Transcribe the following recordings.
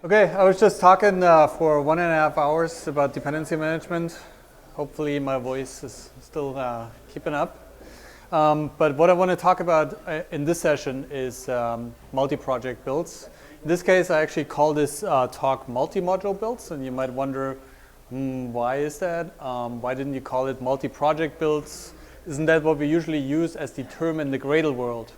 Okay, I was just talking for 1.5 hours about dependency management. Hopefully my voice is still keeping up. But what I want to talk about in this session is multi-project builds. In this case, I actually call this talk multi-module builds, and you might wonder, why is that? Why didn't you call it multi-project builds? Isn't that what we usually use as the term in the Gradle world?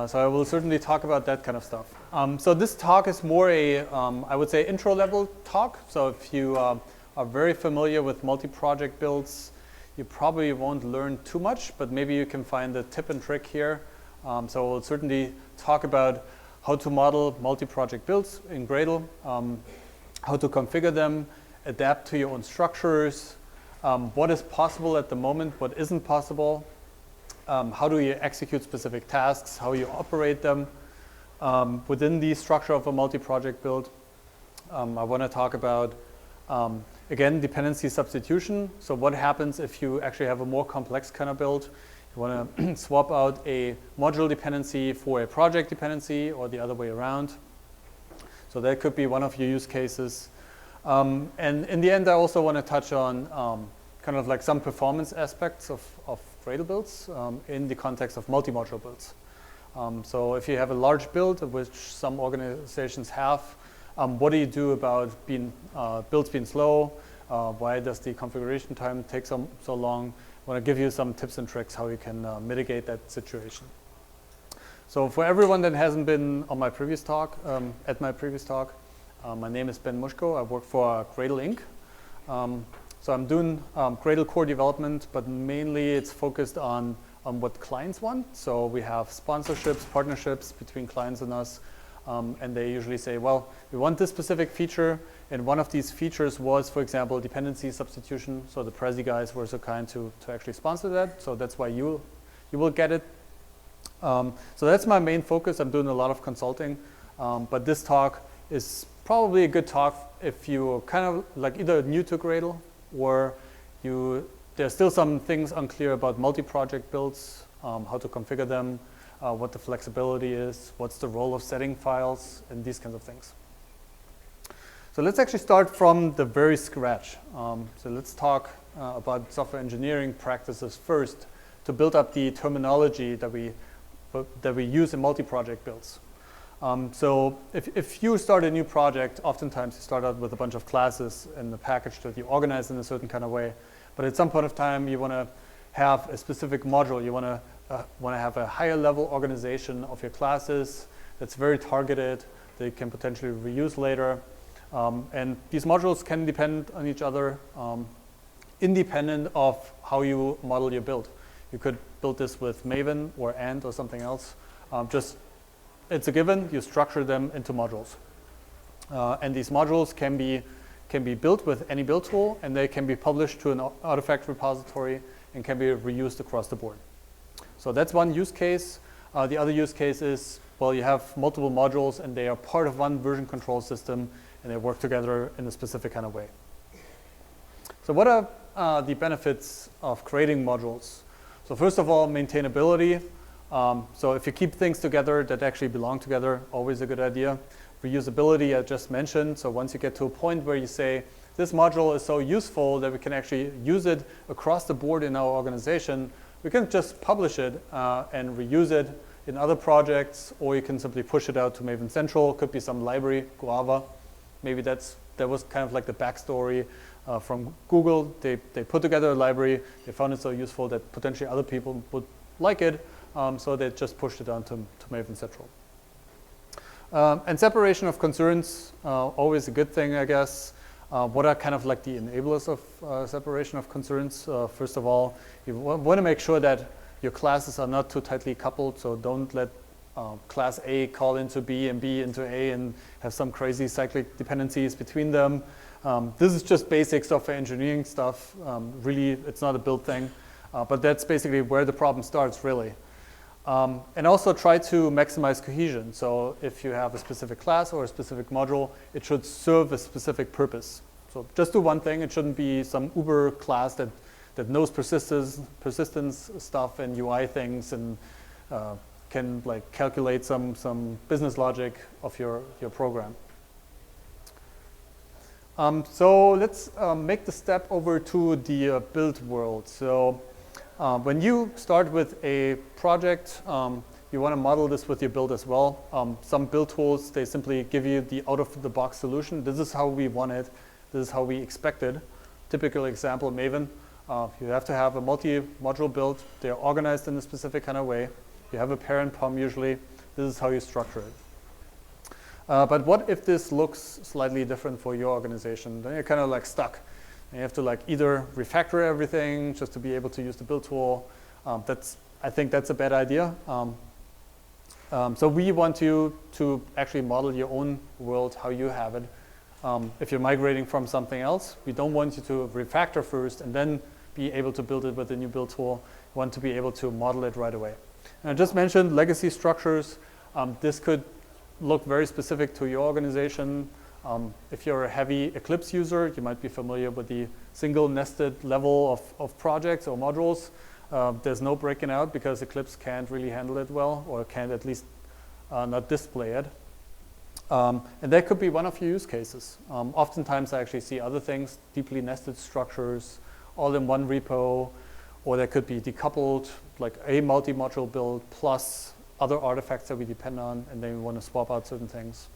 So I will certainly talk about that kind of stuff. So this talk is more a, I would say, intro-level talk. So if you are very familiar with multi-project builds, you probably won't learn too much, but maybe you can find a tip and trick here. So we'll certainly talk about how to model multi-project builds in Gradle, how to configure them, adapt to your own structures, what is possible at the moment, what isn't possible. How do you execute specific tasks, how you operate them within the structure of a multi-project build. I want to talk about, again, dependency substitution. So what happens if you actually have a more complex kind of build? You want to swap out a module dependency for a project dependency or the other way around. So that could be one of your use cases. And in the end, I also want to touch on kind of like some performance aspects of Gradle builds in the context of multi-module builds. So if you have a large build, which some organizations have, what do you do about builds being slow? Why does the configuration time take so long? I want to give you some tips and tricks how you can mitigate that situation. So for everyone that hasn't been on my previous talk, my name is Ben Mushko. I work for Gradle Inc. So I'm doing Gradle core development, but mainly it's focused on what clients want. So we have sponsorships, partnerships between clients and us, and they usually say, well, we want this specific feature, and one of these features was, for example, dependency substitution. So the Prezi guys were so kind to actually sponsor that. So that's why you will get it. So that's my main focus. I'm doing a lot of consulting, but this talk is probably a good talk if you're kind of like either new to Gradle, or there's still some things unclear about multi-project builds, how to configure them, what the flexibility is, what's the role of setting files, and these kinds of things. So let's actually start from the very scratch. So let's talk about software engineering practices first to build up the terminology that we use in multi-project builds. So if you start a new project, oftentimes you start out with a bunch of classes and the package that you organize in a certain kind of way. But at some point of time, you want to have a specific module. You want to have a higher level organization of your classes that's very targeted, that you can potentially reuse later. And these modules can depend on each other, independent of how you model your build. You could build this with Maven or Ant or something else. It's a given, you structure them into modules. And these modules can be built with any build tool, and they can be published to an artifact repository and can be reused across the board. So that's one use case. The other use case is, well, you have multiple modules and they are part of one version control system and they work together in a specific kind of way. So what are the benefits of creating modules? So first of all, maintainability. So if you keep things together that actually belong together, always a good idea. Reusability, I just mentioned. So once you get to a point where you say, this module is so useful that we can actually use it across the board in our organization, we can just publish it and reuse it in other projects, or you can simply push it out to Maven Central. Could be some library, Guava. Maybe that was kind of like the backstory from Google. They put together a library. They found it so useful that potentially other people would like it. So they just pushed it down to Maven Central. And separation of concerns, always a good thing, I guess. What are kind of like the enablers of separation of concerns? First of all, you want to make sure that your classes are not too tightly coupled. So don't let class A call into B and B into A and have some crazy cyclic dependencies between them. This is just basic software engineering stuff. Really, it's not a build thing. But that's basically where the problem starts, really. And also try to maximize cohesion. So if you have a specific class or a specific module, it should serve a specific purpose. So just do one thing. It shouldn't be some Uber class that knows persistence stuff and UI things and can like calculate some business logic of your program. So let's make the step over to the build world. So when you start with a project, you want to model this with your build as well. Some build tools, they simply give you the out-of-the-box solution. This is how we want it. This is how we expect it. Typical example, Maven. You have to have a multi-module build. They're organized in a specific kind of way. You have a parent POM usually. This is how you structure it. But what if this looks slightly different for your organization? Then you're kind of like stuck. And you have to like either refactor everything just to be able to use the build tool. I think that's a bad idea. So we want you to actually model your own world, how you have it. If you're migrating from something else, we don't want you to refactor first and then be able to build it with a new build tool. We want to be able to model it right away. And I just mentioned legacy structures. This could look very specific to your organization. If you're a heavy Eclipse user, you might be familiar with the single nested level of projects or modules. There's no breaking out because Eclipse can't really handle it well, or can't at least not display it. And that could be one of your use cases. Oftentimes I actually see other things, deeply nested structures, all in one repo, or that could be decoupled, like a multi-module build plus other artifacts that we depend on, and then we want to swap out certain things.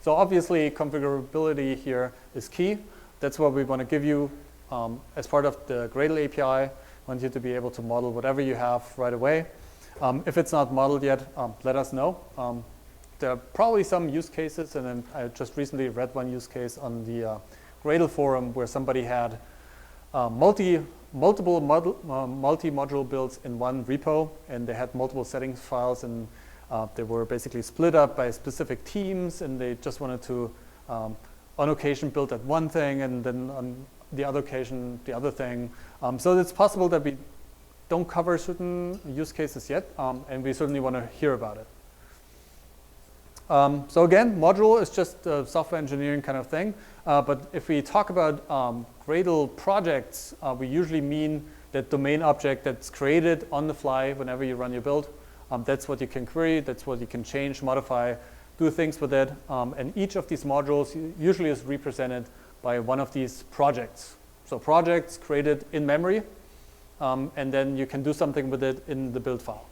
So obviously configurability here is key. That's what we want to give you as part of the Gradle API. We want you to be able to model whatever you have right away. If it's not modeled yet, let us know. There are probably some use cases, and then I just recently read one use case on the Gradle forum where somebody had multiple multi-module builds in one repo, and they had multiple settings files, and they were basically split up by specific teams, and they just wanted to, on occasion, build that one thing, and then on the other occasion, the other thing. So it's possible that we don't cover certain use cases yet, and we certainly want to hear about it. So again, module is just a software engineering kind of thing. But if we talk about Gradle projects, we usually mean that domain object that's created on the fly whenever you run your build. That's what you can query. That's what you can change, modify, do things with it. And each of these modules usually is represented by one of these projects. So projects created in memory, and then you can do something with it in the build file.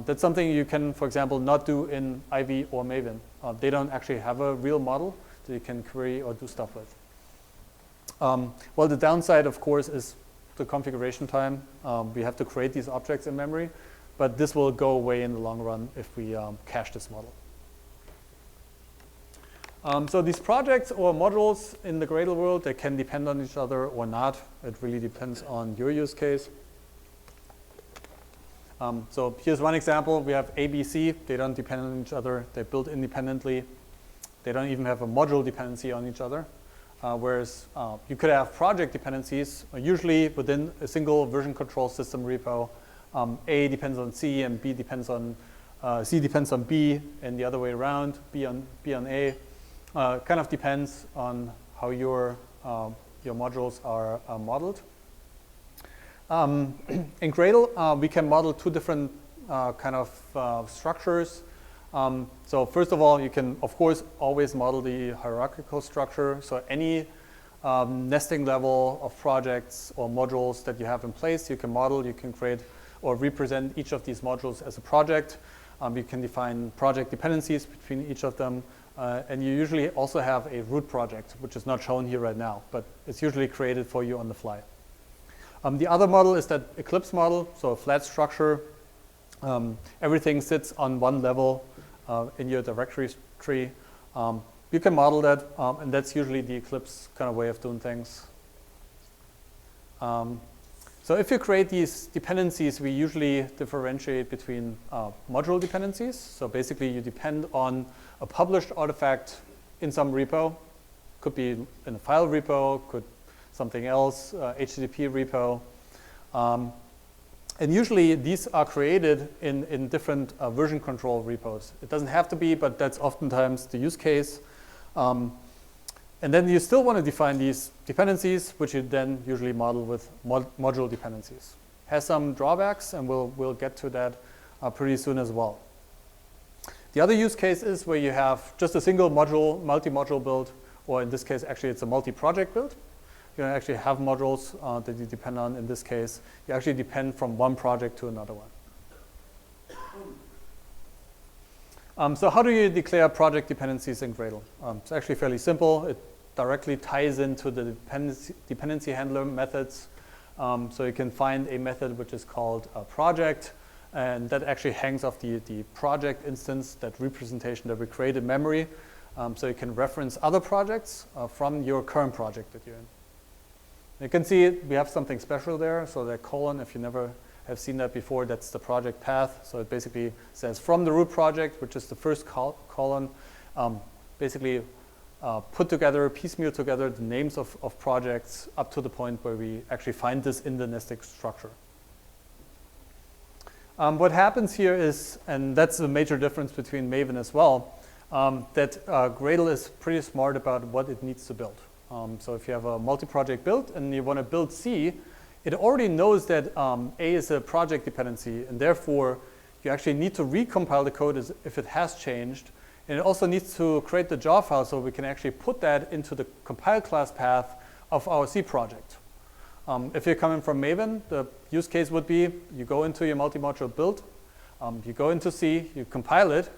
That's something you can, for example, not do in Ivy or Maven. They don't actually have a real model that you can query or do stuff with. Well, the downside, of course, is the configuration time. We have to create these objects in memory, but this will go away in the long run if we cache this model. So these projects or modules in the Gradle world, they can depend on each other or not. It really depends on your use case. So here's one example. We have A, B, C. They don't depend on each other. They're built independently. They don't even have a module dependency on each other. Whereas you could have project dependencies, usually within a single version control system repo. A depends on C, and B depends on C depends on B, and the other way around. B on A. Kind of depends on how your modules are modeled. In Gradle, we can model two different kind of structures. So first of all, you can, of course, always model the hierarchical structure. So any nesting level of projects or modules that you have in place, you can model, you can create or represent each of these modules as a project. You can define project dependencies between each of them. And you usually also have a root project, which is not shown here right now, but it's usually created for you on the fly. The other model is that Eclipse model, so a flat structure. Everything sits on one level in your directory tree. You can model that, and that's usually the Eclipse kind of way of doing things. So if you create these dependencies, we usually differentiate between module dependencies. So basically, you depend on a published artifact in some repo. Could be in a file repo, could something else, HTTP repo. And usually these are created in different version control repos. It doesn't have to be, but that's oftentimes the use case. And then you still want to define these dependencies, which you then usually model with module dependencies. Has some drawbacks, and we'll get to that. pretty soon as well. The other use case is where you have just a single module, multi-module build, or in this case, actually, it's a multi-project build. You don't actually have modules that you depend on. In this case, you actually depend from one project to another one. So how do you declare project dependencies in Gradle? It's actually fairly simple. It directly ties into the dependency handler methods. So you can find a method which is called a project, and that actually hangs off the project instance, that representation that we create in memory. So you can reference other projects from your current project that you're in. You can see we have something special there. So the colon, if you never have seen that before, that's the project path. So it basically says from the root project, which is the first column, basically put together, piecemeal together the names of projects up to the point where we actually find this in the nested structure. What happens here is, and that's a major difference between Maven as well, that Gradle is pretty smart about what it needs to build. So if you have a multi-project build and you want to build C, it already knows that A is a project dependency, and therefore you actually need to recompile the code as if it has changed. And it also needs to create the jar file so we can actually put that into the compile class path of our C project. If you're coming from Maven, the use case would be you go into your multi-module build, you go into C, you compile it,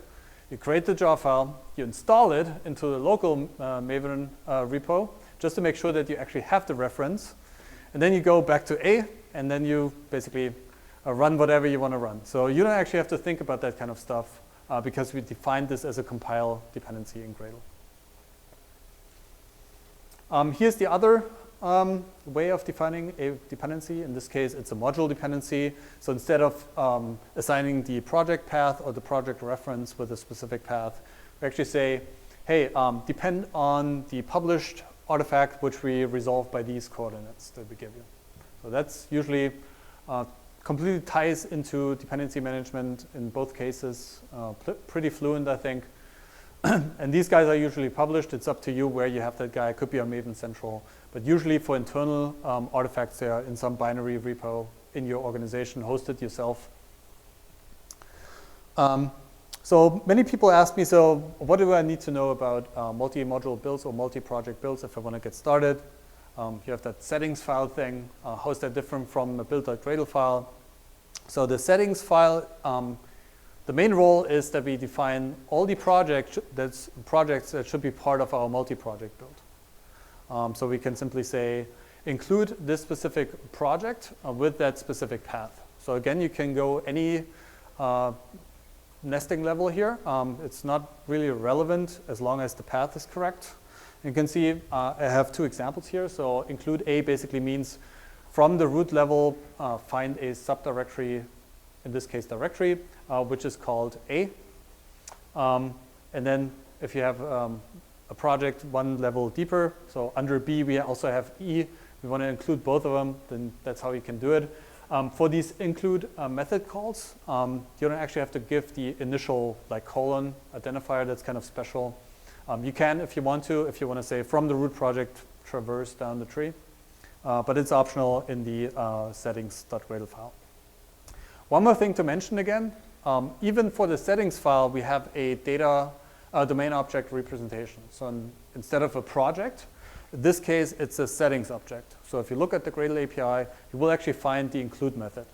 you create the jar file, you install it into the local Maven repo just to make sure that you actually have the reference. And then you go back to A, and then you basically run whatever you want to run. So you don't actually have to think about that kind of stuff because we defined this as a compile dependency in Gradle. Here's the other way of defining a dependency. In this case, it's a module dependency. So instead of assigning the project path or the project reference with a specific path, we actually say, hey, depend on the published artifact which we resolve by these coordinates that we give you. So that's usually completely ties into dependency management in both cases, pretty fluent, I think. And these guys are usually published. It's up to you where you have that guy. It could be on Maven Central. But usually for internal artifacts, they are in some binary repo in your organization, hosted yourself. So many people ask me, so what do I need to know about multi-module builds or multi-project builds if I want to get started? You have that settings file thing. How is that different from a build.gradle file? So the settings file, the main role is that we define all the projects that should be part of our multi-project build. So we can simply say, include this specific project with that specific path. So again, you can go any nesting level here. It's not really relevant as long as the path is correct. You can see I have two examples here. So include A basically means from the root level, find a subdirectory, in this case directory, which is called A. And then if you have a project one level deeper, so under B we also have E. We want to include both of them, then that's how you can do it. For these include method calls, you don't actually have to give the initial like colon identifier. That's kind of special. You can if you want to say from the root project traverse down the tree, but it's optional in the settings.gradle file. One more thing to mention again, even for the settings file, we have a data domain object representation. So instead of a project, in this case, it's a settings object. So if you look at the Gradle API, you will actually find the include method.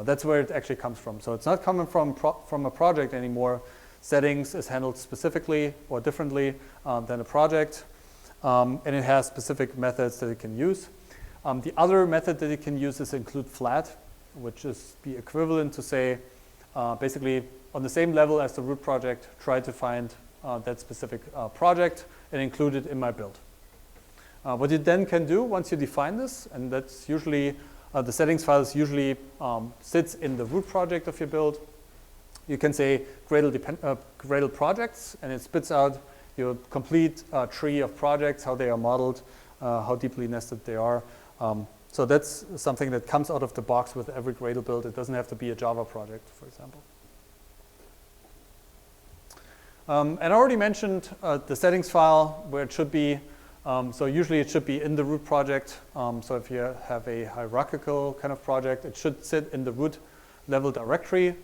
That's where it actually comes from. So it's not coming from a project anymore. Settings is handled specifically or differently than a project, and it has specific methods that it can use. The other method that it can use is include flat, which is the equivalent to say, basically on the same level as the root project, try to find that specific project and include it in my build. What you then can do once you define this, and that's usually, the settings file usually sits in the root project of your build. You can say Gradle projects, and it spits out your complete tree of projects, how they are modeled, how deeply nested they are. So that's something that comes out of the box with every Gradle build. It doesn't have to be a Java project, for example. And I already mentioned the settings file where it should be. So usually it should be in the root project. So if you have a hierarchical kind of project, it should sit in the root level directory.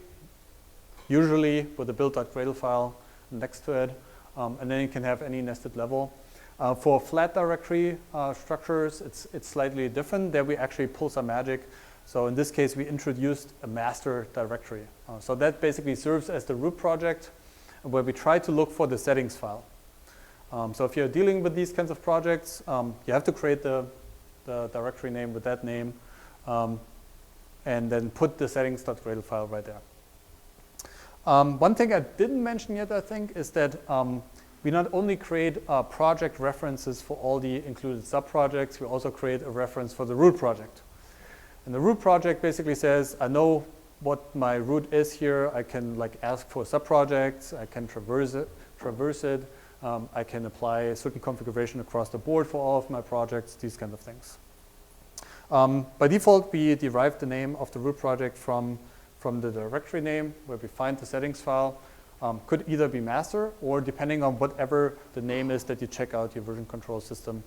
usually with a build.gradle file next to it, and then you can have any nested level. For flat directory structures, it's slightly different. There we actually pull some magic. So in this case, we introduced a master directory. So that basically serves as the root project, where we try to look for the settings file. So if you're dealing with these kinds of projects, you have to create the directory name with that name, and then put the settings.gradle file right there. One thing I didn't mention yet, I think, is that we not only create project references for all the included subprojects, we also create a reference for the root project. And the root project basically says, I know what my root is here. I can ask for subprojects. I can traverse it. I can apply a certain configuration across the board for all of my projects, these kind of things. By default, we derive the name of the root project from the directory name, where we find the settings file. Could either be master, or depending on whatever the name is that you check out your version control system,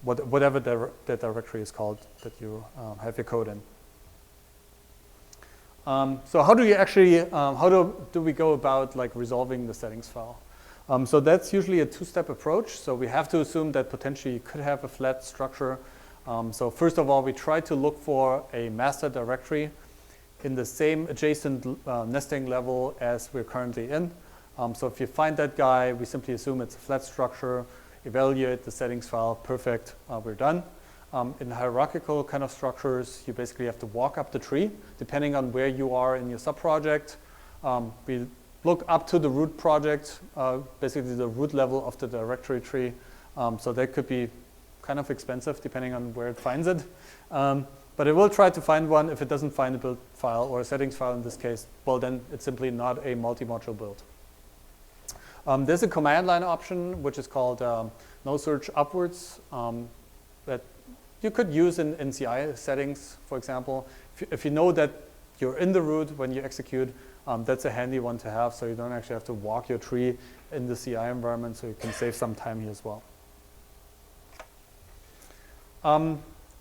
whatever the directory is called that you have your code in. So how do you actually, how do we go about resolving the settings file? So that's usually a two-step approach. So we have to assume that potentially you could have a flat structure. So first of all, we try to look for a master directory in the same adjacent nesting level as we're currently in. So if you find that guy, we simply assume it's a flat structure, evaluate the settings file, perfect, we're done. In hierarchical kind of structures, you basically have to walk up the tree, depending on where you are in your subproject. We look up to the root project, basically the root level of the directory tree. So that could be kind of expensive, depending on where it finds it. But it will try to find one. If it doesn't find a build file or a settings file in this case, well, then it's simply not a multi-module build. There's a command line option, which is called no search upwards, that you could use in CI settings, for example. If you know that you're in the root when you execute, that's a handy one to have, so you don't actually have to walk your tree in the CI environment, so you can save some time here as well.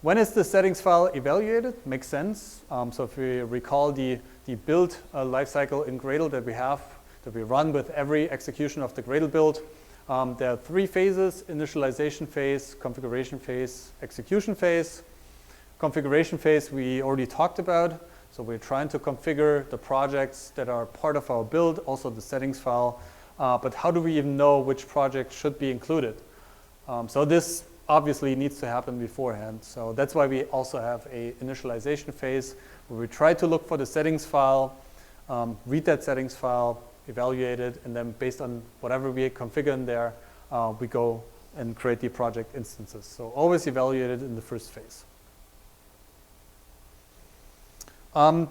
When is the settings file evaluated? Makes sense. So if we recall the build lifecycle in Gradle that we run with every execution of the Gradle build, there are three phases: initialization phase, configuration phase, execution phase. Configuration phase we already talked about. So we're trying to configure the projects that are part of our build, also the settings file. But how do we even know which project should be included? So this obviously needs to happen beforehand. So that's why we also have a initialization phase where we try to look for the settings file, read that settings file, evaluate it, and then based on whatever we configure in there, we go and create the project instances. So always evaluate it in the first phase.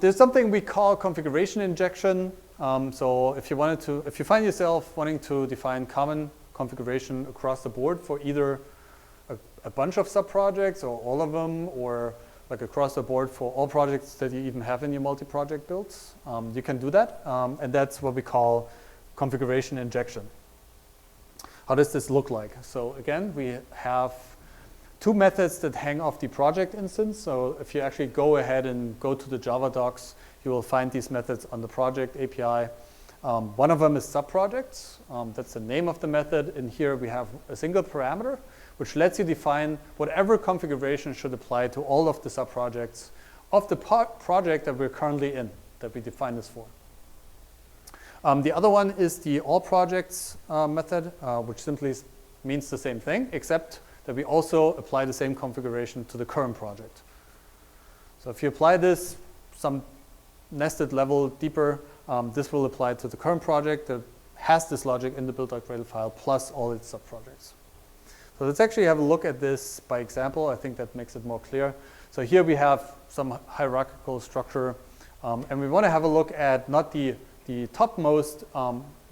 There's something we call configuration injection. So if you find yourself wanting to define common configuration across the board for either a bunch of subprojects or all of them, or across the board for all projects that you even have in your multi-project builds, you can do that. And that's what we call configuration injection. How does this look like? So again, we have two methods that hang off the project instance. So if you actually go ahead and go to the Java docs, you will find these methods on the project API. One of them is subprojects. That's the name of the method. In here we have a single parameter, which lets you define whatever configuration should apply to all of the subprojects of the project that we're currently in, that we define this for. The other one is the all projects method, which simply means the same thing, except that we also apply the same configuration to the current project. So if you apply this some nested level deeper, this will apply to the current project that has this logic in the build.gradle file plus all its subprojects. So let's actually have a look at this by example. I think that makes it more clear. So here we have some hierarchical structure, and we want to have a look at not the topmost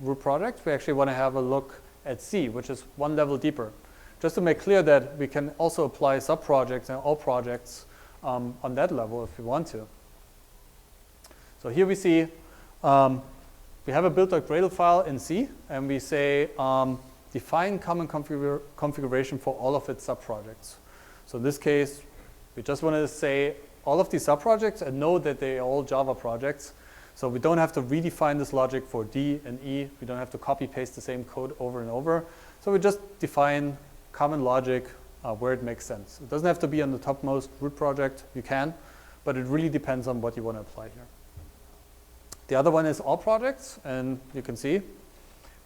root project. We actually want to have a look at C, which is one level deeper, just to make clear that we can also apply subprojects and all projects on that level if we want to. So here we see we have a build.gradle file in C, and we say define common configuration for all of its subprojects. So in this case, we just want to say all of these subprojects and know that they are all Java projects. So we don't have to redefine this logic for D and E. We don't have to copy paste the same code over and over. So we just define common logic where it makes sense. It doesn't have to be on the topmost root project. You can, but it really depends on what you want to apply here. The other one is all projects, and you can see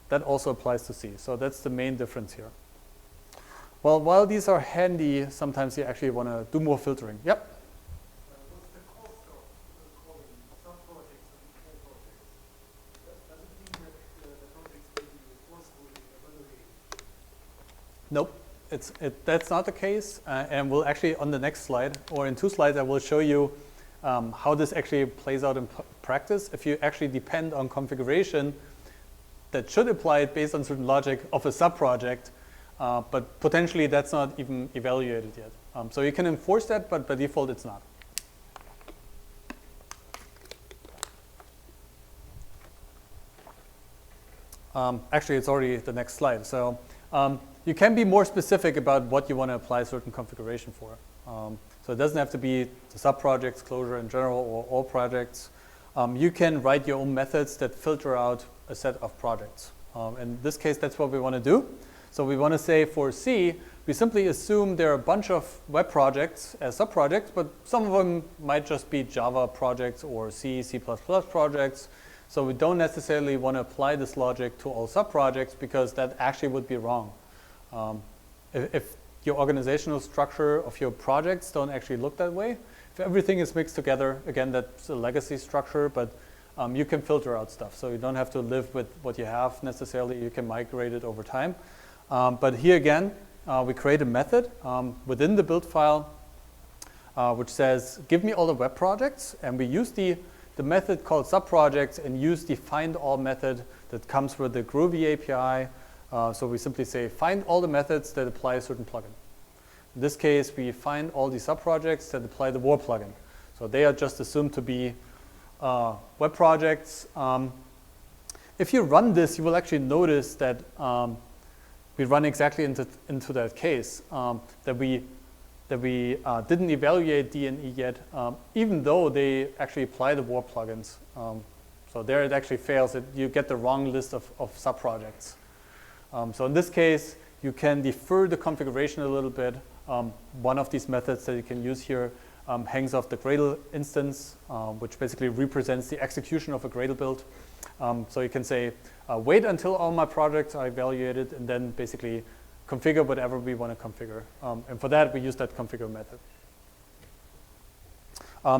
that also applies to C. So that's the main difference here. Well, while these are handy, sometimes you actually want to do more filtering. Yep? What's the cost of calling subprojects and full projects? Does it mean that the projects will be forcefully evaluated? Nope, that's not the case. And we'll actually, on the next slide, or in 2 slides, I will show you how this actually plays out in practice. If you actually depend on configuration that should apply it based on certain logic of a subproject, but potentially that's not even evaluated yet. So you can enforce that, but by default it's not. Actually, it's already the next slide. So you can be more specific about what you want to apply certain configuration for. So it doesn't have to be the subprojects closure in general or all projects. You can write your own methods that filter out a set of projects. In this case, that's what we want to do. So we want to say for C, we simply assume there are a bunch of web projects as subprojects, but some of them might just be Java projects or C, C++ projects. So we don't necessarily want to apply this logic to all subprojects because that actually would be wrong. If your organizational structure of your projects don't actually look that way, if everything is mixed together, again, that's a legacy structure, but you can filter out stuff. So you don't have to live with what you have necessarily. You can migrate it over time. But here again, we create a method within the build file which says, give me all the web projects. And we use the method called subprojects and use the find all method that comes with the Groovy API. So we simply say, find all the methods that apply a certain plugin. In this case, we find all the subprojects that apply the war plugin. So they are just assumed to be web projects. If you run this, you will actually notice that we run exactly into that case, that we didn't evaluate D and E yet, even though they actually apply the war plugins. So there it actually fails. You get the wrong list of subprojects. So in this case, you can defer the configuration a little bit. One of these methods that you can use here hangs off the Gradle instance, which basically represents the execution of a Gradle build. So you can say, wait until all my projects are evaluated, and then basically configure whatever we want to configure. And for that, we use that configure method.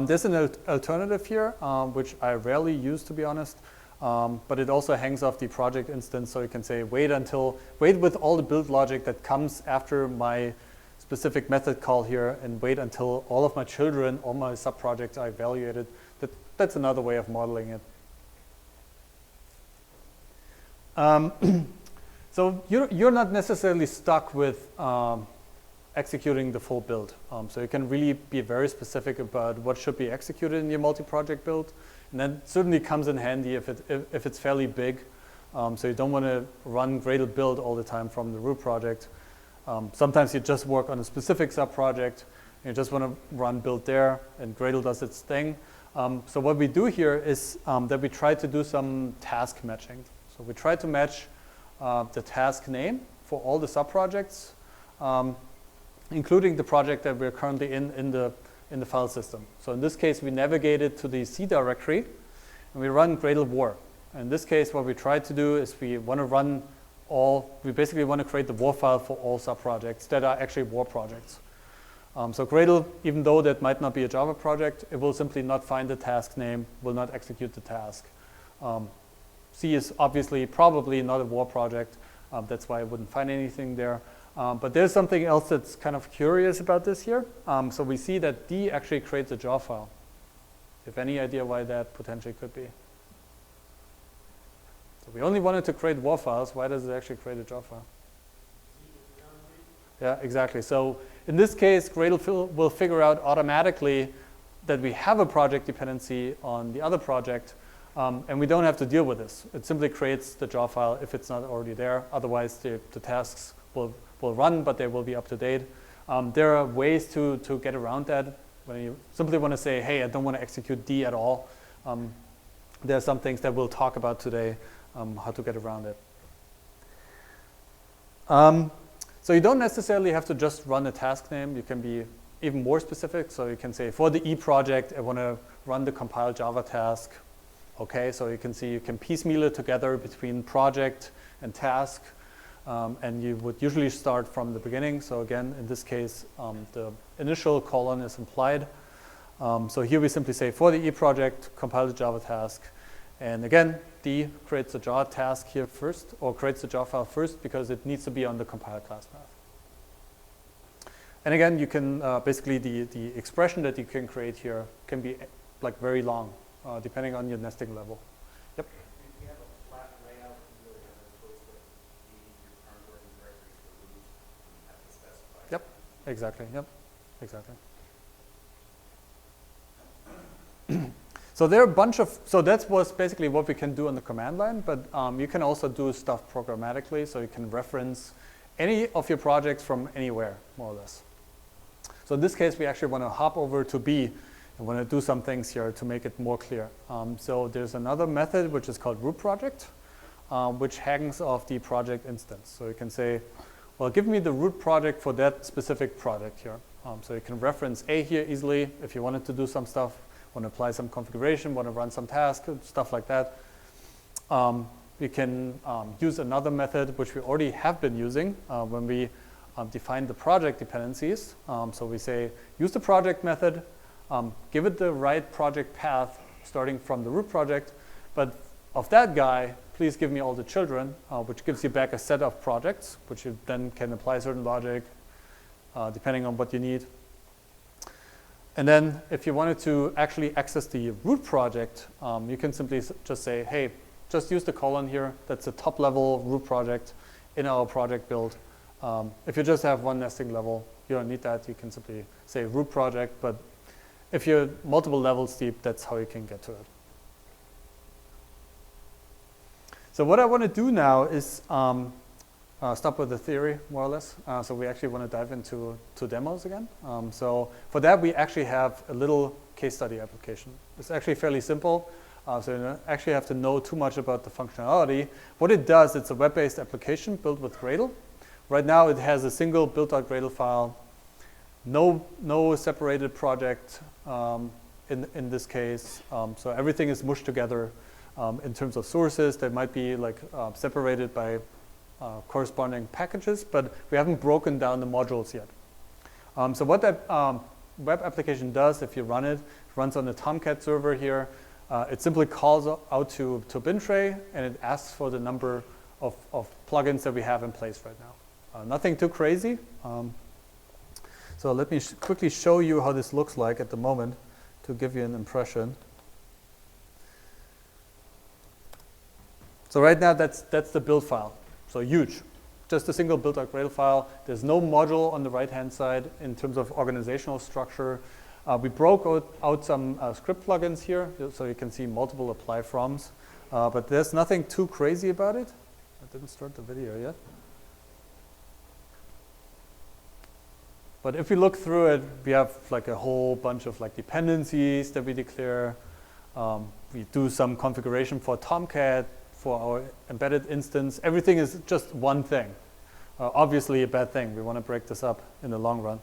There's an alternative here, which I rarely use, to be honest. But it also hangs off the project instance, so you can say wait with all the build logic that comes after my specific method call here, and wait until all of my children, all my subprojects are evaluated. That's another way of modeling it. So you're not necessarily stuck with executing the full build. So you can really be very specific about what should be executed in your multi-project build. And that certainly comes in handy if it's fairly big. So you don't want to run Gradle build all the time from the root project. Sometimes you just work on a specific subproject, and you just want to run build there, and Gradle does its thing. So what we do here is that we try to do some task matching. So we try to match the task name for all the subprojects, including the project that we're currently in the file system. So in this case, we navigated to the C directory, and we run Gradle war. In this case, what we try to do is we basically want to create the war file for all subprojects that are actually war projects. So Gradle, even though that might not be a Java project, it will simply not find the task name, will not execute the task. C is obviously probably not a war project. That's why I wouldn't find anything there. But there's something else that's kind of curious about this here. So we see that D actually creates a jar file. Do you have any idea why that potentially could be? So we only wanted to create war files. Why does it actually create a jar file? Yeah, exactly. So in this case, Gradle will figure out automatically that we have a project dependency on the other project, and we don't have to deal with this. It simply creates the jar file if it's not already there. Otherwise, the tasks will run, but they will be up to date. There are ways to get around that. When you simply want to say, hey, I don't want to execute D at all, there are some things that we'll talk about today, how to get around it. So you don't necessarily have to just run a task name. You can be even more specific. So you can say, for the E project, I want to run the compile Java task. Okay, so you can see you can piecemeal it together between project and task. And you would usually start from the beginning. So again, in this case, the initial colon is implied. So here we simply say, for the E project, compile the Java task. And again, D creates the Java task here first, or creates the Java file first, because it needs to be on the compile class path. And again, you can basically, the expression that you can create here can be like very long, depending on your nesting level. Yep. If you have a flat layout, you really have to choice with your current working directories for root, you have to specify. Yep, exactly, yep, exactly. So there are a bunch of, so that was basically what we can do on the command line, but you can also do stuff programmatically, so you can reference any of your projects from anywhere, more or less. So in this case, we actually want to hop over to B and want to do some things here to make it more clear. So there's another method which is called root project, which hangs off the project instance. So you can say, well, give me the root project for that specific project here. So you can reference A here easily if you wanted to do some stuff, want to apply some configuration, want to run some tasks, stuff like that. We can use another method which we already have been using when we define the project dependencies. So we say, use the project method, give it the right project path starting from the root project, but of that guy, please give me all the children, which gives you back a set of projects, which you then can apply certain logic depending on what you need. And then if you wanted to actually access the root project, you can simply just say, hey, just use the colon here. That's the top level root project in our project build. If you just have one nesting level, you don't need that. You can simply say root project. But if you're multiple levels deep, that's how you can get to it. So what I want to do now is stop with the theory, more or less. So we actually want to dive into demos again. So for that, we actually have a little case study application. It's actually fairly simple. So you don't actually have to know too much about the functionality. What it does, it's a web-based application built with Gradle. Right now, it has a single build.gradle file, no separated project in this case. So everything is mushed together in terms of sources. They might be like separated by corresponding packages, but we haven't broken down the modules yet. So what that web application does, if you run it, it runs on the Tomcat server here. It simply calls out to Bintray, and it asks for the number of plugins that we have in place right now. Nothing too crazy. So let me quickly show you how this looks like at the moment to give you an impression. So right now, that's the build file. So huge, just a single build.gradle file. There's no module on the right-hand side in terms of organizational structure. We broke out some script plugins here, so you can see multiple apply froms. But there's nothing too crazy about it. I didn't start the video yet. But if we look through it, we have like a whole bunch of like dependencies that we declare. We do some configuration for Tomcat, for our embedded instance. Everything is just one thing. Obviously a bad thing. We want to break this up in the long run.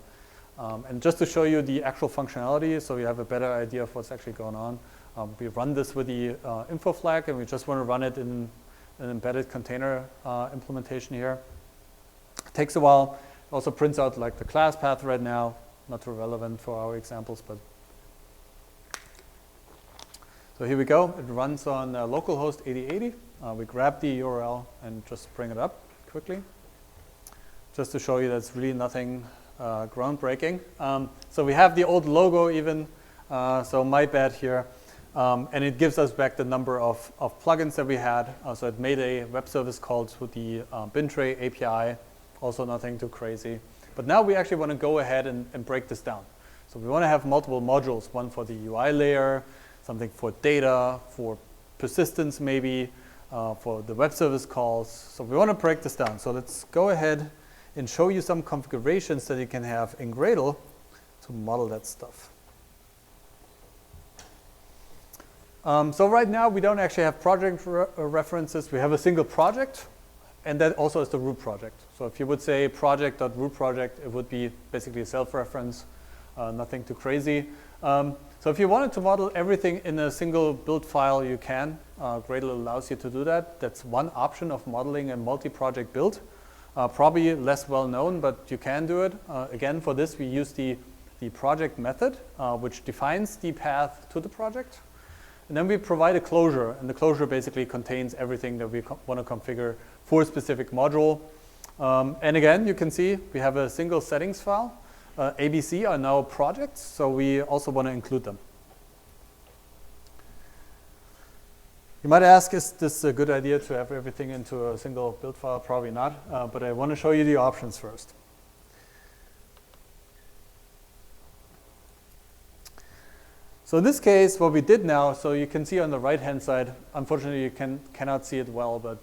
And just to show you the actual functionality, so you have a better idea of what's actually going on, we run this with the info flag, and we just want to run it in an embedded container implementation here. It takes a while. It also prints out like the class path right now. Not too relevant for our examples, but so here we go. It runs on localhost 8080. We grab the URL and just bring it up quickly, just to show you that's really nothing groundbreaking. So we have the old logo even, so my bad here. And it gives us back the number of plugins that we had. So it made a web service call to the Bintray API, also nothing too crazy. But now we actually want to go ahead and break this down. So we want to have multiple modules, one for the UI layer, something for data, for persistence maybe, for the web service calls. So we want to break this down. So let's go ahead and show you some configurations that you can have in Gradle to model that stuff. So right now we don't actually have project references. We have a single project, and that also is the root project. So if you would say project.root project, it would be basically a self-reference, nothing too crazy. So if you wanted to model everything in a single build file, you can. Gradle allows you to do that. That's one option of modeling a multi-project build. Probably less well known, but you can do it. Again, for this, we use the project method, which defines the path to the project. And then we provide a closure, and the closure basically contains everything that we want to configure for a specific module. And again, you can see we have a single settings file. ABC are now projects, so we also want to include them. You might ask, is this a good idea to have everything into a single build file? Probably not, but I want to show you the options first. So in this case, what we did now, so you can see on the right-hand side, unfortunately you cannot see it well, but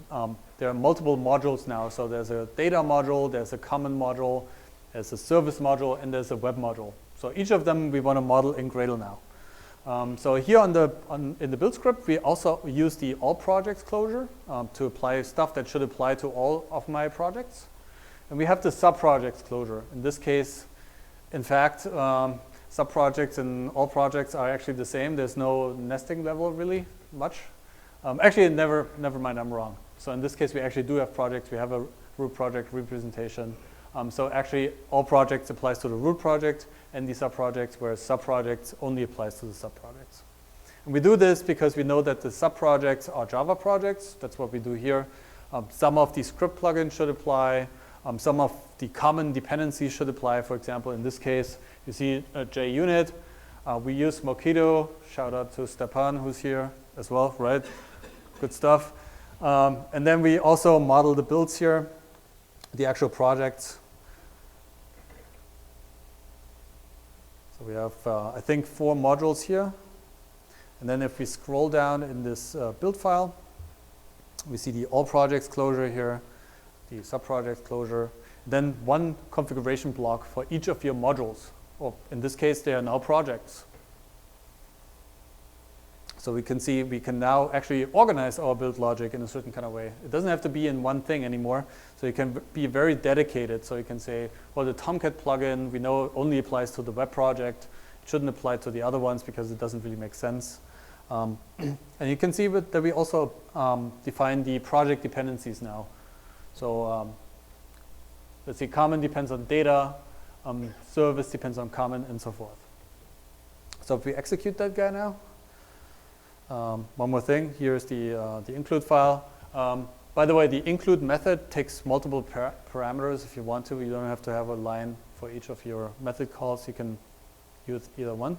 there are multiple modules now. So there's a data module, there's a common module, there's a service module, and there's a web module. So each of them we want to model in Gradle now. So here in the build script, we also use the all projects closure to apply stuff that should apply to all of my projects. And we have the subprojects closure. In this case, in fact, subprojects and all projects are actually the same. There's no nesting level really much. Actually, never mind, I'm wrong. So in this case, we actually do have projects. We have a root project representation. So actually, all projects applies to the root project and the subprojects, whereas subprojects only applies to the subprojects. And we do this because we know that the subprojects are Java projects. That's what we do here. Some of the script plugins should apply. Some of the common dependencies should apply. For example, in this case, you see a JUnit. We use Mockito. Shout out to Stepan, who's here as well, right? Good stuff. And then we also model the builds here, the actual projects. So we have, I think, 4 modules here. And then if we scroll down in this build file, we see the all projects closure here, the subproject closure, then one configuration block for each of your modules. Or in this case, they are now projects. So we can see we can now actually organize our build logic in a certain kind of way. It doesn't have to be in one thing anymore. So you can be very dedicated. So you can say, well, the Tomcat plugin we know only applies to the web project. It shouldn't apply to the other ones because it doesn't really make sense. And you can see that we also define the project dependencies now. So let's see, common depends on data, service depends on common, and so forth. So if we execute that guy now, one more thing, here's the include file. By the way, the include method takes multiple parameters if you want to. You don't have to have a line for each of your method calls. You can use either one.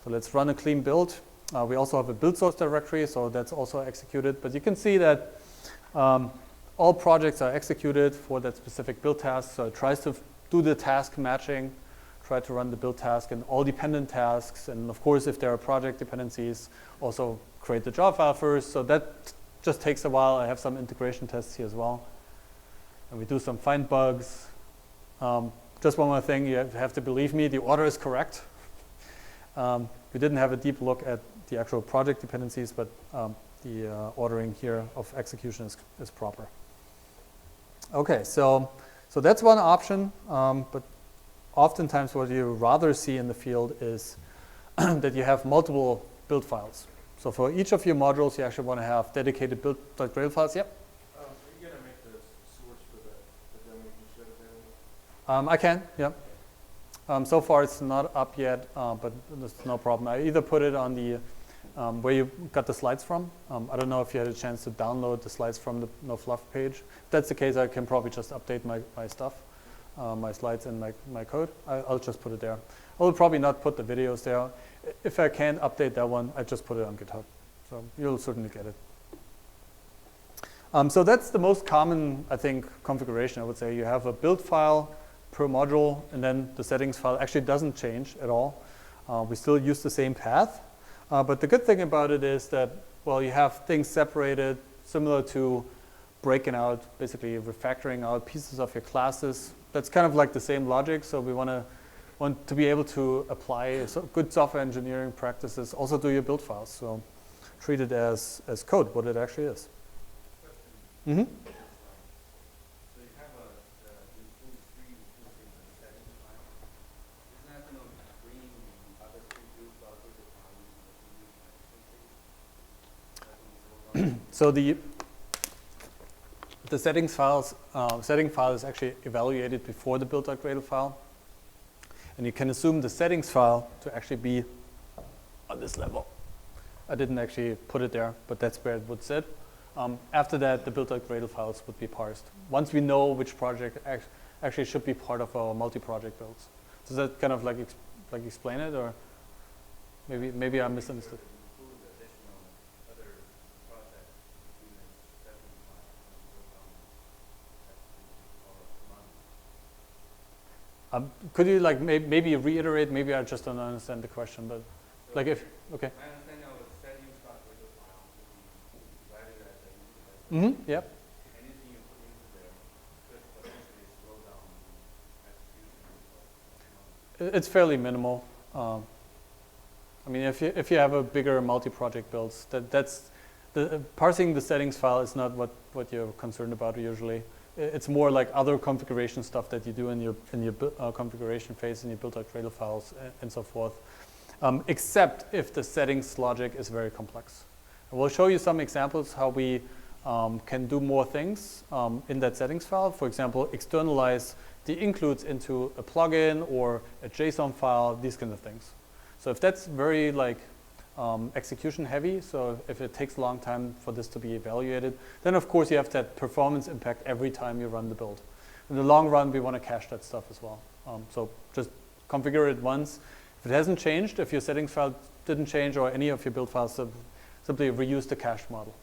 So let's run a clean build. We also have a build source directory, so that's also executed. But you can see that all projects are executed for that specific build task. So it tries to do the task matching, try to run the build task and all dependent tasks. And of course, if there are project dependencies, also create the jar file first. So that just takes a while. I have some integration tests here as well. And we do some find bugs. Just one more thing, you have to believe me, the order is correct. We didn't have a deep look at the actual project dependencies, but the ordering here of execution is proper. Okay, so that's one option, but oftentimes what you rather see in the field is that you have multiple build files. So for each of your modules, you actually want to have dedicated build.gradle files. Yep? Are you going to make the source for the demo you showed available? I can, yeah. So far it's not up yet, but there's no problem. I either put it on the where you got the slides from. I don't know if you had a chance to download the slides from the No Fluff page. If that's the case, I can probably just update my stuff, my slides and my code. I'll just put it there. I will probably not put the videos there. If I can update that one, I just put it on GitHub. So you'll certainly get it. So that's the most common, I think, configuration. I would say you have a build file per module, and then the settings file actually doesn't change at all. We still use the same path. But the good thing about it is that, well, you have things separated, similar to breaking out, basically refactoring out pieces of your classes. That's kind of like the same logic. So we want to be able to apply good software engineering practices also to your build files. So treat it as code, what it actually is. Question. Mm-hmm. So you have the include three including the settings file. Isn't that going to bring the other three build files with the file So the settings files, setting file is actually evaluated before the build.gradle file. And you can assume the settings file to actually be on this level. I didn't actually put it there, but that's where it would sit. After that, the build.gradle files would be parsed. Once we know which project actually should be part of our multi-project builds. Does that kind of like explain it, or maybe I misunderstood? include additional other projects in the settings file and Could you like maybe reiterate? Maybe I just don't understand the question, but so like if okay. I understand now the settings.gradle file will be divided as a Mm-hmm. Yep. anything you put into there could potentially slow down the execution. It's fairly minimal. I mean, if you have a bigger multi-project builds, that's the parsing the settings file is not what you're concerned about usually. It's more like other configuration stuff that you do in your configuration phase in your build.gradle files and so forth. Except if the settings logic is very complex. And we'll show you some examples how we can do more things in that settings file. For example, externalize the includes into a plugin or a JSON file, these kinds of things. So if that's very like execution heavy, so if it takes a long time for this to be evaluated, then of course you have that performance impact every time you run the build. In the long run, we want to cache that stuff as well. So just configure it once. If it hasn't changed, if your settings file didn't change or any of your build files, simply reuse the cache model.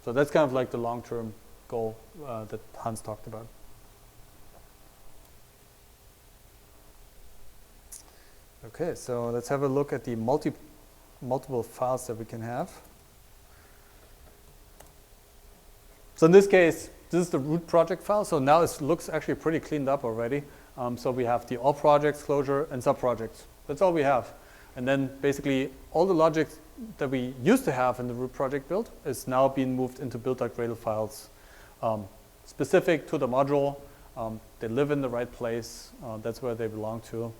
So that's kind of like the long-term goal that Hans talked about. Okay, so let's have a look at the multiple files that we can have. So in this case, this is the root project file. So now it looks actually pretty cleaned up already. So we have the all projects closure and subprojects. That's all we have. And then basically all the logic that we used to have in the root project build is now being moved into build.gradle files specific to the module. They live in the right place. That's where they belong to.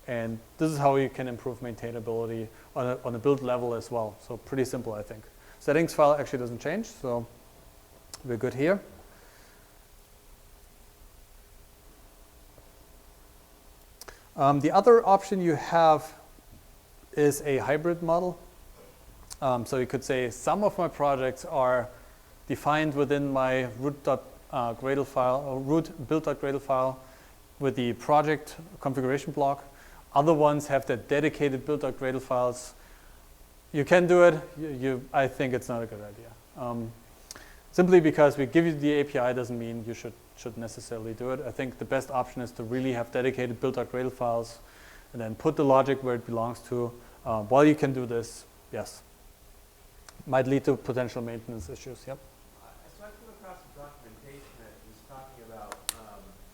And this is how you can improve maintainability on a build level as well. So pretty simple, I think. Settings file actually doesn't change, so we're good here. The other option you have is a hybrid model. So you could say some of my projects are defined within my root.gradle file or root build.gradle file with the project configuration block. Other ones have their dedicated build.gradle files. You can do it. I think it's not a good idea. Simply because we give you the API doesn't mean you should necessarily do it. I think the best option is to really have dedicated build.gradle files and then put the logic where it belongs to. While you can do this, yes. Might lead to potential maintenance issues, yep. So I came across some documentation that was talking about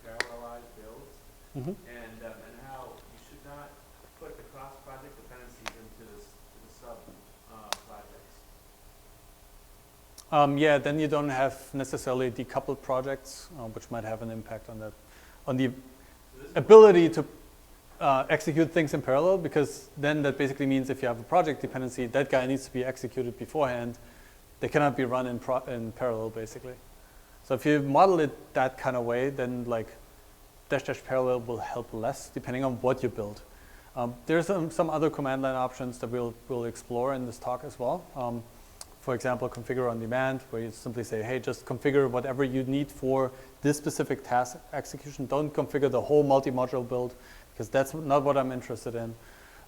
parallelized builds and how you should not put the cross-project dependencies into the sub-projects. Yeah, then you don't have necessarily decoupled projects, which might have an impact on that, on the ability to execute things in parallel, because then that basically means if you have a project dependency, that guy needs to be executed beforehand. They cannot be run in parallel, basically. So if you model it that kind of way, then like -- parallel will help less, depending on what you build. There's some other command line options that we'll explore in this talk as well. For example, configure on demand, where you simply say, hey, just configure whatever you need for this specific task execution. Don't configure the whole multi-module build, because that's not what I'm interested in.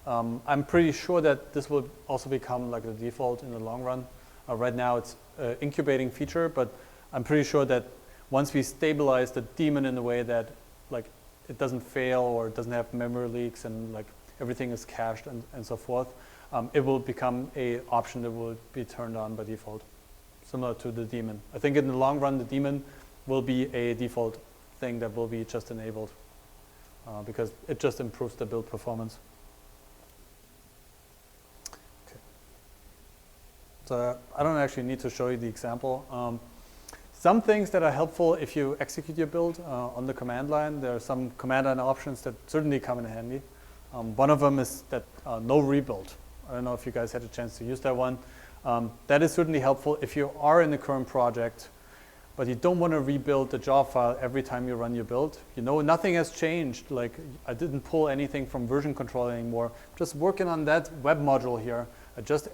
I'm pretty sure that this will also become like the default in the long run. Right now it's an incubating feature, but I'm pretty sure that once we stabilize the daemon in a way that like it doesn't fail or it doesn't have memory leaks and like everything is cached and so forth, it will become an option that will be turned on by default, similar to the daemon. I think in the long run, the daemon will be a default thing that will be just enabled because it just improves the build performance. Okay. So I don't actually need to show you the example. Some things that are helpful if you execute your build on the command line. There are some command line options that certainly come in handy. One of them is that no rebuild. I don't know if you guys had a chance to use that one. That is certainly helpful if you are in the current project, but you don't want to rebuild the Java file every time you run your build. You know, nothing has changed. Like, I didn't pull anything from version control anymore. Just working on that web module here. I just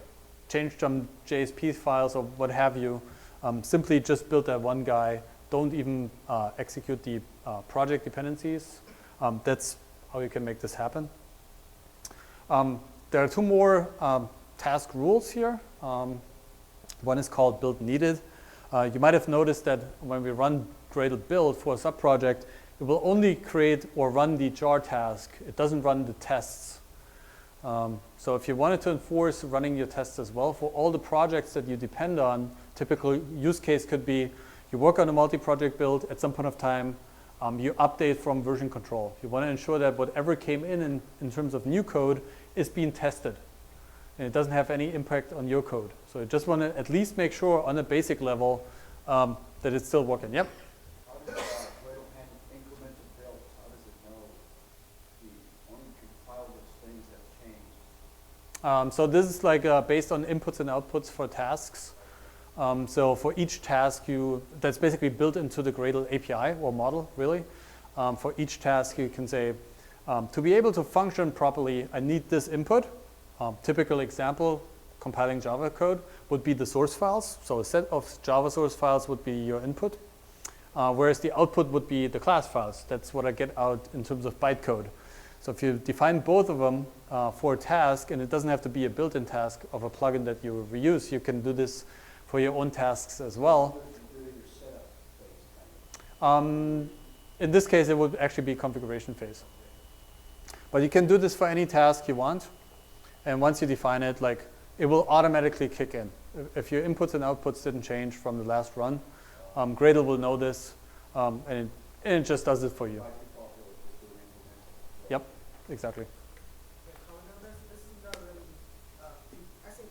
changed some JSP files or what have you. Simply just build that one guy. Don't even execute the project dependencies. That's how you can make this happen. There are two more task rules here. One is called build needed. You might have noticed that when we run Gradle build for a subproject, it will only create or run the jar task. It doesn't run the tests. So if you wanted to enforce running your tests as well for all the projects that you depend on, typical use case could be you work on a multi-project build, at some point of time, you update from version control. You want to ensure that whatever came in terms of new code is being tested. And it doesn't have any impact on your code. So you just want to at least make sure on a basic level that it's still working. Yep? How does Gradle handle incremental builds? How does it know the only compile those things that changed? So this is like based on inputs and outputs for tasks. So for each task, that's basically built into the Gradle API or model, really. For each task, you can say, to be able to function properly, I need this input. Typical example, compiling Java code, would be the source files. So a set of Java source files would be your input, whereas the output would be the class files. That's what I get out in terms of bytecode. So if you define both of them for a task, and it doesn't have to be a built-in task of a plugin that you reuse, you can do this for your own tasks as well. In this case, it would actually be configuration phase. But you can do this for any task you want. And once you define it, like, it will automatically kick in. If your inputs and outputs didn't change from the last run, Gradle will know this, and it just does it for you. Yep, exactly. This is not really, I think,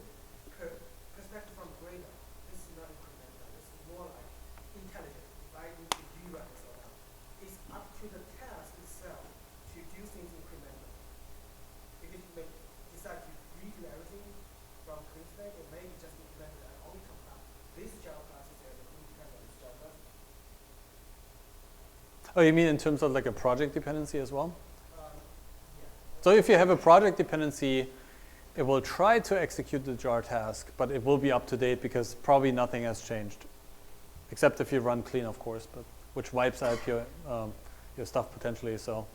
perspective from Gradle, this is not incremental. This is more like intelligent. If I need to rewrite this or not, it's up to the task itself to do things incremental. If it may decide to redo everything from clean slate, or maybe just implement it and only compile this Java class is there, the independent of this Java class. Oh, you mean in terms of like a project dependency as well? Yeah. So if you have a project dependency, it will try to execute the jar task, but it will be up to date because probably nothing has changed, except if you run clean, of course, but which wipes out your stuff potentially. So.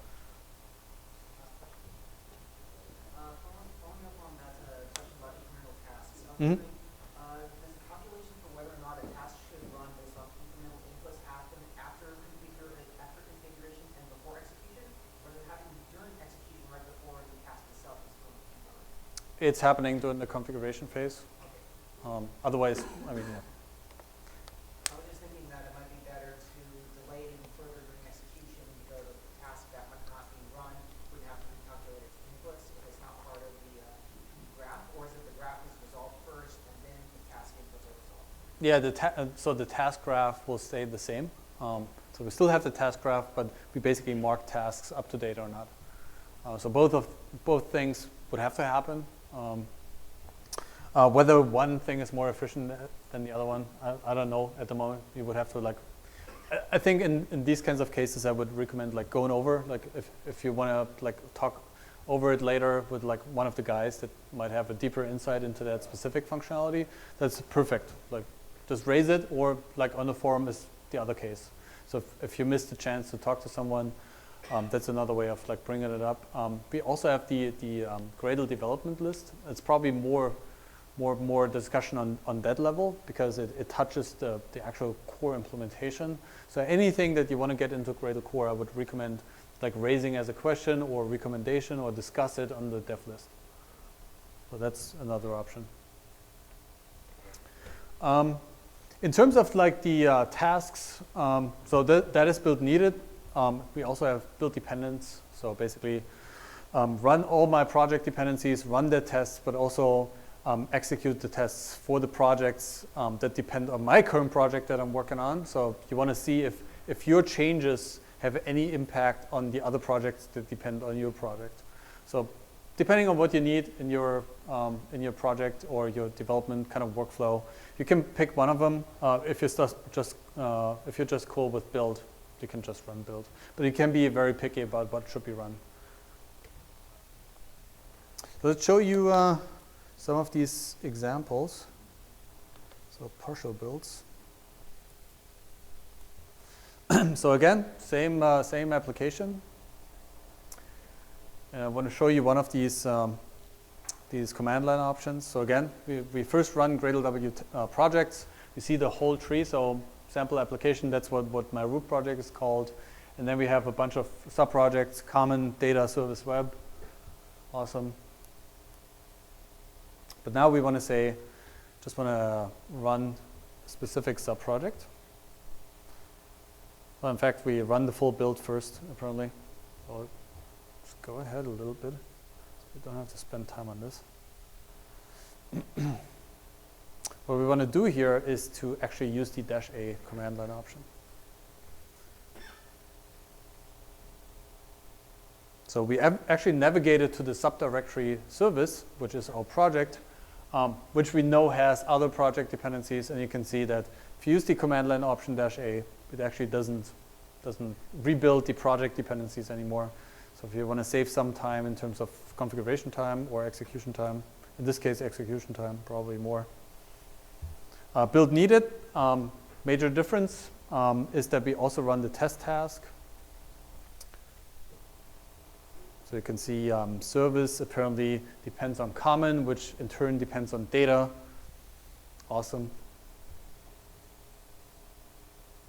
Following up on that question about incremental tasks, Mm-hmm. does the calculation for whether or not a task should run based on incremental inputs happen after configuration and before execution, or does it happen during execution right before the task itself is going to be run? It's happening during the configuration phase. Okay. Otherwise, I mean, yeah. I was just thinking that it might be better to delay it even further during execution because of the task that might not be run would have to recalculate its inputs if it's not part of the graph, or is it the graph is resolved first and then the task inputs are resolved? Yeah, so the task graph will stay the same. So we still have the task graph, but we basically mark tasks up to date or not. So both things would have to happen. Whether one thing is more efficient than the other one, I don't know at the moment. You would have to like, I think in these kinds of cases, I would recommend like going over, like if you want to like talk over it later with like one of the guys that might have a deeper insight into that specific functionality, that's perfect. Like just raise it, or like on the forum is the other case. So if you missed the chance to talk to someone, that's another way of like bringing it up. We also have the Gradle development list. It's probably more discussion on that level because it touches the actual core implementation. So anything that you want to get into Gradle core, I would recommend like raising as a question or recommendation or discuss it on the dev list. So that's another option. In terms of like the tasks, so that is build needed. We also have build dependents. So basically run all my project dependencies, run their tests, but also execute the tests for the projects that depend on my current project that I'm working on. So you want to see if your changes have any impact on the other projects that depend on your project. So depending on what you need in your project or your development kind of workflow, you can pick one of them. If you're just cool with build, you can just run build. But you can be very picky about what should be run. So let's show you some of these examples. So partial builds. So again, same application. And I want to show you one of these command line options. So again, we first run Gradle W projects. We see the whole tree. So sample application, that's what my root project is called. And then we have a bunch of subprojects, common, data, service, web. Awesome. But now we want to say, just want to run a specific subproject. Well, in fact, we run the full build first, apparently. So let's go ahead a little bit. So we don't have to spend time on this. What we want to do here is to actually use the -a command line option. So we actually navigated to the subdirectory service, which is our project, which we know has other project dependencies. And you can see that if you use the command line option -a, it actually doesn't rebuild the project dependencies anymore. So if you want to save some time in terms of configuration time or execution time, in this case execution time, probably more. Build needed, major difference is that we also run the test task. So you can see service apparently depends on common, which in turn depends on data. Awesome.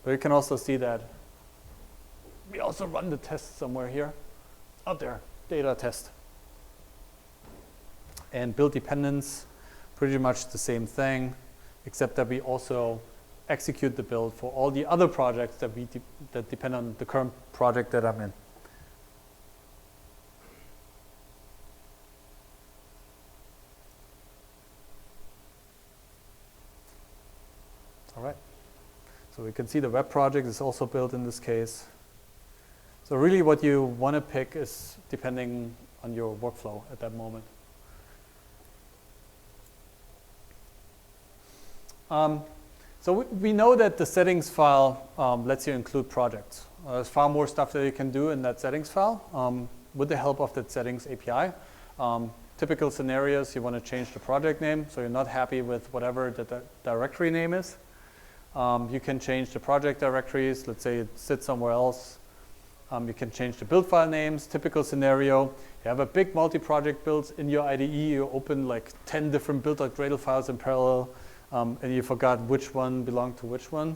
But you can also see that we also run the test somewhere here. Out there, data test. And build dependence, pretty much the same thing, except that we also execute the build for all the other projects that depend on the current project that I'm in. All right. So we can see the web project is also built in this case. So really what you want to pick is depending on your workflow at that moment. So we know that the settings file lets you include projects. There's far more stuff that you can do in that settings file with the help of that settings API. Typical scenarios, you want to change the project name, so you're not happy with whatever the directory name is. You can change the project directories. Let's say it sits somewhere else. You can change the build file names. Typical scenario, you have a big multi-project builds in your IDE. You open like 10 different build.gradle files in parallel, and you forgot which one belonged to which one.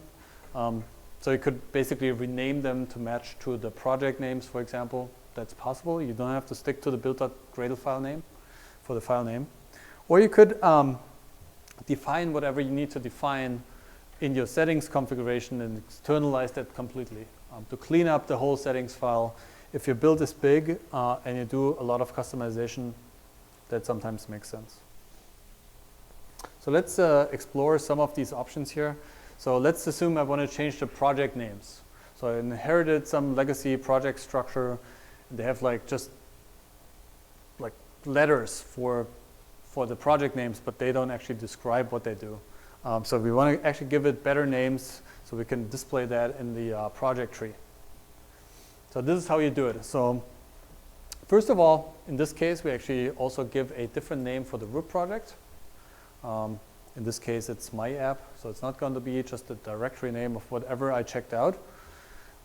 So you could basically rename them to match to the project names, for example. That's possible. You don't have to stick to the build.gradle file name for the file name. Or you could define whatever you need to define in your settings configuration and externalize that completely to clean up the whole settings file. If your build is big and you do a lot of customization, that sometimes makes sense. So let's explore some of these options here. So let's assume I want to change the project names. So I inherited some legacy project structure. And they have like just like letters for the project names, but they don't actually describe what they do. So we want to actually give it better names so we can display that in the project tree. So this is how you do it. So first of all, in this case, we actually also give a different name for the root project. In this case, it's my app. So it's not going to be just the directory name of whatever I checked out.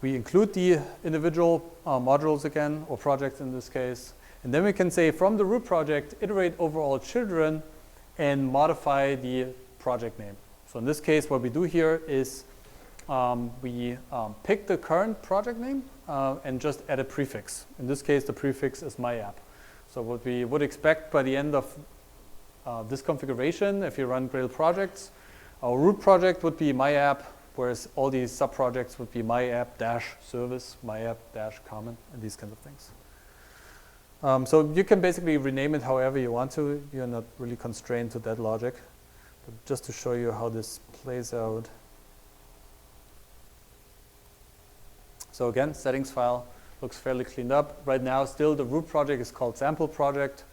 We include the individual modules again, or projects in this case. And then we can say from the root project, iterate over all children and modify the project name. So in this case, what we do here is we pick the current project name and just add a prefix. In this case, the prefix is my app. So what we would expect by the end of this configuration, if you run Gradle projects, our root project would be my app, whereas all these subprojects would be my app dash service, my app dash common, and these kinds of things. So you can basically rename it however you want to. You're not really constrained to that logic. But just to show you how this plays out. So again, settings file looks fairly cleaned up. Right now, still the root project is called sample project.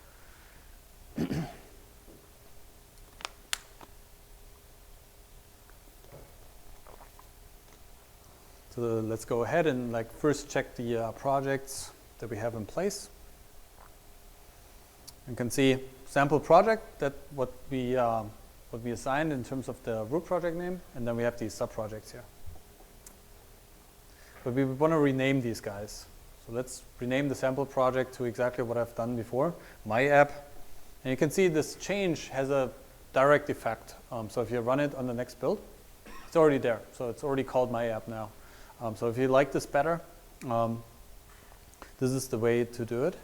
So let's go ahead and like first check the projects that we have in place. You can see sample project, that what we assigned in terms of the root project name, and then we have these subprojects here. But we want to rename these guys. So let's rename the sample project to exactly what I've done before, my app. And you can see this change has a direct effect. So if you run it on the next build, it's already there. So it's already called my app now. So if you like this better, this is the way to do it.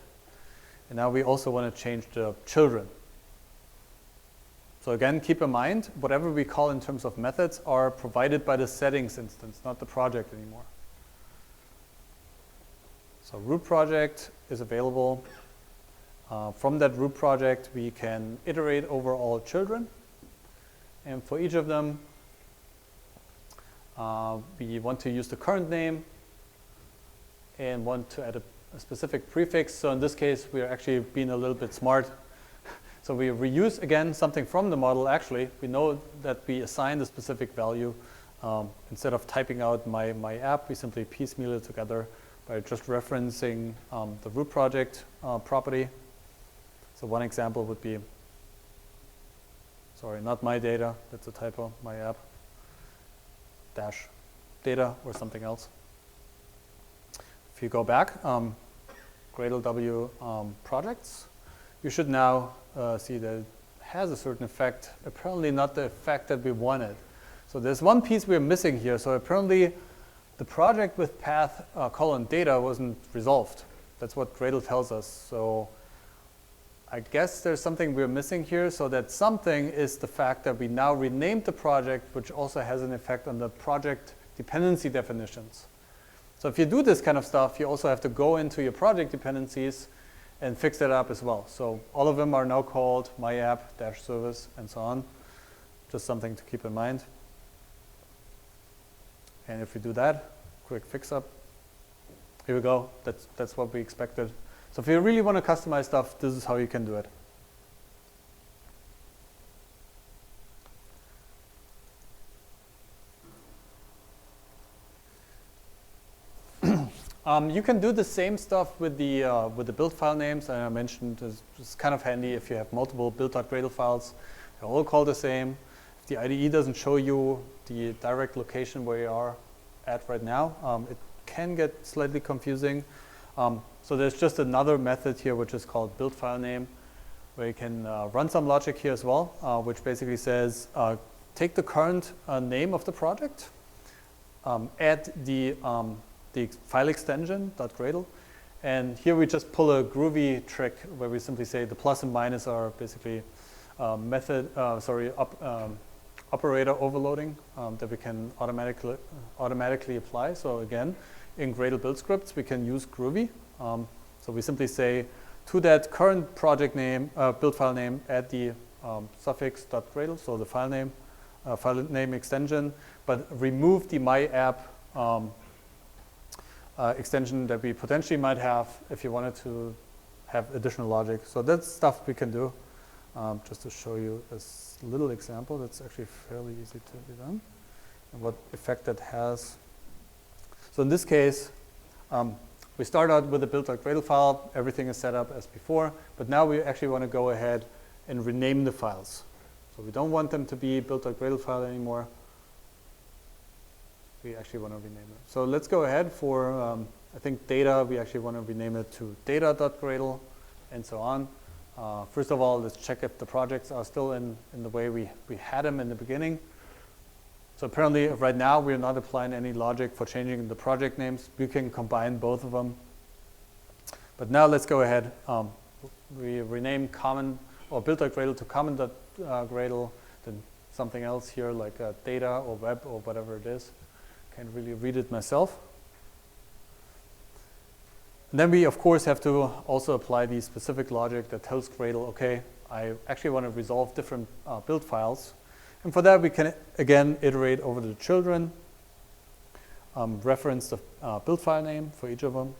And now we also want to change the children. So again, keep in mind, whatever we call in terms of methods are provided by the settings instance, not the project anymore. So root project is available. From that root project, we can iterate over all children. And for each of them, we want to use the current name and want to add a specific prefix. So in this case, we're actually being a little bit smart. So we reuse, again, something from the model. Actually, we know that we assign the specific value. Instead of typing out my app, we simply piecemeal it together by just referencing the root project property. So one example would be, sorry, not my data, that's a typo, my app, dash data or something else. If you go back, Gradle W projects, you should now see that it has a certain effect, apparently not the effect that we wanted. So there's one piece we're missing here. So apparently the project with path colon data wasn't resolved. That's what Gradle tells us. So I guess there's something we're missing here. So that something is the fact that we now renamed the project, which also has an effect on the project dependency definitions. So if you do this kind of stuff, you also have to go into your project dependencies and fix that up as well. So all of them are now called my app dash service and so on. Just something to keep in mind. And if we do that, quick fix up, here we go. That's what we expected. So if you really want to customize stuff, this is how you can do it. You can do the same stuff with the build file names. And I mentioned it's kind of handy if you have multiple build.gradle files. They're all called the same. If the IDE doesn't show you the direct location where you are at right now, it can get slightly confusing. So there's just another method here which is called build file name, where you can run some logic here as well, which basically says take the current name of the project, add the file extension .gradle, and here we just pull a groovy trick where we simply say the plus and minus are basically operator overloading that we can automatically apply. So again, in Gradle build scripts, we can use groovy. So we simply say to that current project name, build file name, add the suffix .gradle, so the file name extension, but remove the my app extension that we potentially might have if you wanted to have additional logic. So that's stuff we can do. Just to show you a little example that's actually fairly easy to be done and what effect that has. So in this case, we start out with a build.gradle file. Everything is set up as before, but now we actually want to go ahead and rename the files. So we don't want them to be build.gradle file anymore. We actually want to rename it. So let's go ahead for, I think data, we actually want to rename it to data.gradle and so on. First of all, let's check if the projects are still in the way we had them in the beginning. So apparently right now we're not applying any logic for changing the project names. We can combine both of them. But now let's go ahead. We rename common or build.gradle to common.gradle, then something else here like data or web or whatever it is. Can't really read it myself. And then we, of course, have to also apply the specific logic that tells Gradle, okay, I actually want to resolve different build files. And for that, we can, again, iterate over the children, reference the build file name for each of them.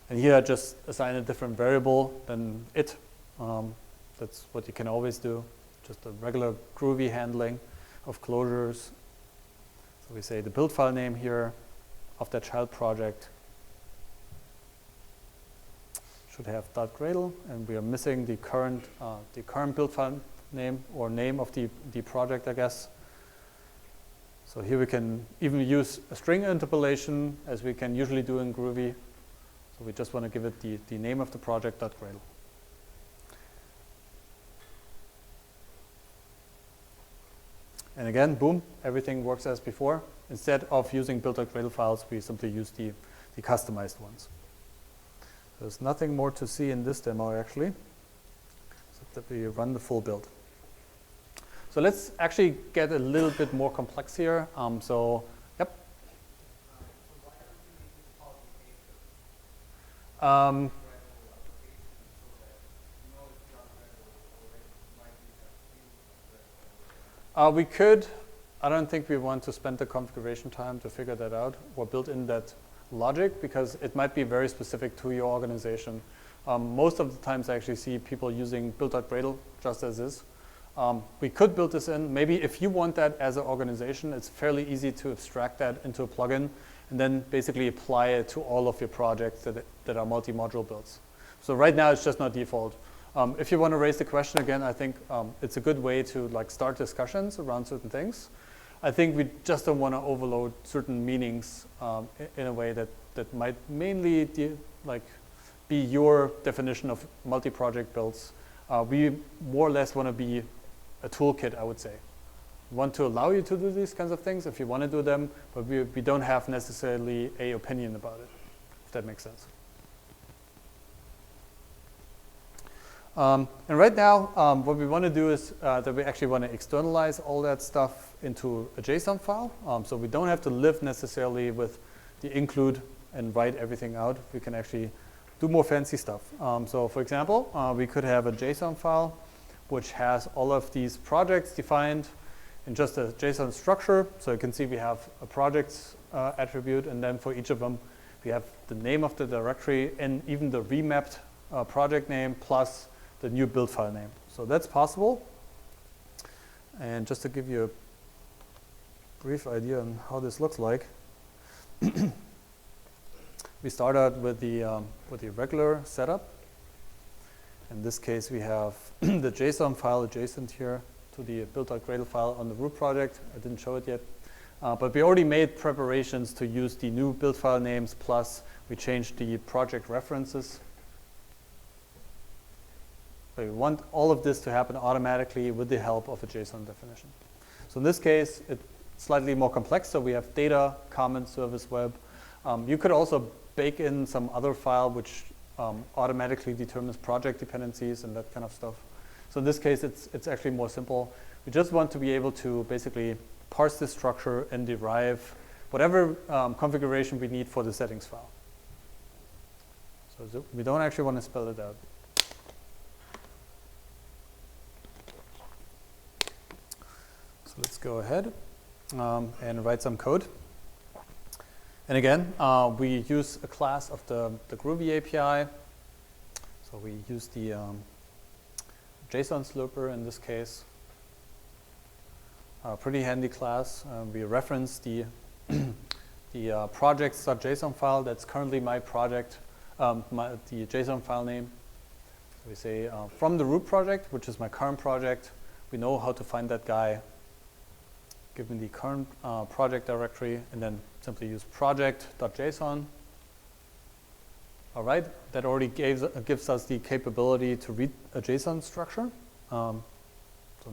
And here, I just assign a different variable than it. That's what you can always do, just a regular Groovy handling of closures. So we say the build file name here of that child project should have .gradle, and we are missing the current build file name, or name of the project, I guess. So here we can even use a string interpolation, as we can usually do in Groovy. So we just want to give it the name of the project .gradle. And again, boom, everything works as before. Instead of using build.gradle files, we simply use the customized ones. There's nothing more to see in this demo, actually, except that we run the full build. So let's actually get a little bit more complex here. Yep. We could. I don't think we want to spend the configuration time to figure that out or build in that logic, because it might be very specific to your organization. Most of the times I actually see people using build.gradle just as is. We could build this in. Maybe if you want that as an organization, it's fairly easy to abstract that into a plugin and then basically apply it to all of your projects that are multi-module builds. So right now it's just not default. If you want to raise the question again, I think it's a good way to start discussions around certain things. I think we just don't want to overload certain meanings in a way that might mainly be your definition of multi-project builds. We more or less want to be a toolkit, I would say. We want to allow you to do these kinds of things if you want to do them, but we don't have necessarily an opinion about it, if that makes sense. And right now, what we want to do is that we actually want to externalize all that stuff into a JSON file. So we don't have to live necessarily with the include and write everything out. We can actually do more fancy stuff. So for example, we could have a JSON file which has all of these projects defined in just a JSON structure. So you can see we have a projects attribute, and then for each of them, we have the name of the directory and even the remapped project name plus the new build file name. So that's possible. And just to give you a brief idea on how this looks like, we start out with the regular setup. In this case, we have the JSON file adjacent here to the build.gradle file on the root project. I didn't show it yet. But we already made preparations to use the new build file names, plus we changed the project references. So we want all of this to happen automatically with the help of a JSON definition. So in this case, it's slightly more complex. So we have data, comment, service, web. You could also bake in some other file which automatically determines project dependencies and that kind of stuff. So in this case, it's actually more simple. We just want to be able to basically parse this structure and derive whatever configuration we need for the settings file. So we don't actually want to spell it out. So let's go ahead and write some code. And again, we use a class of the Groovy API. So we use the JSON slurper in this case. Pretty handy class. We reference the projects.json file. That's currently my project, the JSON file name. So we say from the root project, which is my current project, we know how to find that guy. Give me the current project directory, and then simply use project.json. All right, that already gives us the capability to read a JSON structure. So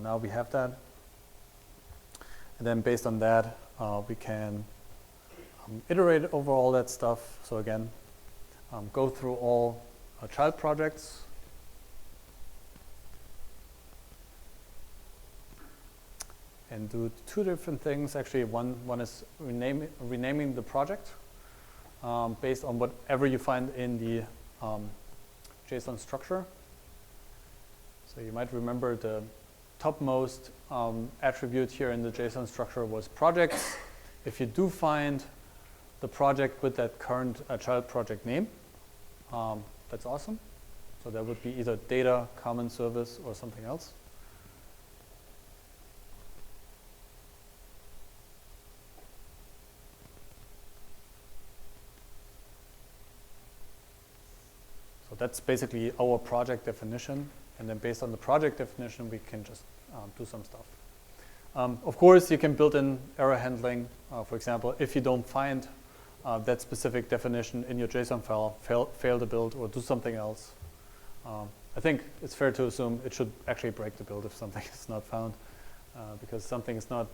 now we have that. And then based on that, we can iterate over all that stuff. So again, go through all child projects. And do two different things. Actually, one is renaming the project. based on whatever you find in the JSON structure. So you might remember the topmost attribute here in the JSON structure was projects. If you do find the project with that current child project name, that's awesome. So that would be either data, common service, or something else. So that's basically our project definition. And then based on the project definition, we can just do some stuff. Of course, you can build in error handling. For example, if you don't find that specific definition in your JSON file, fail the build or do something else. I think it's fair to assume it should actually break the build if something is not found, because something is not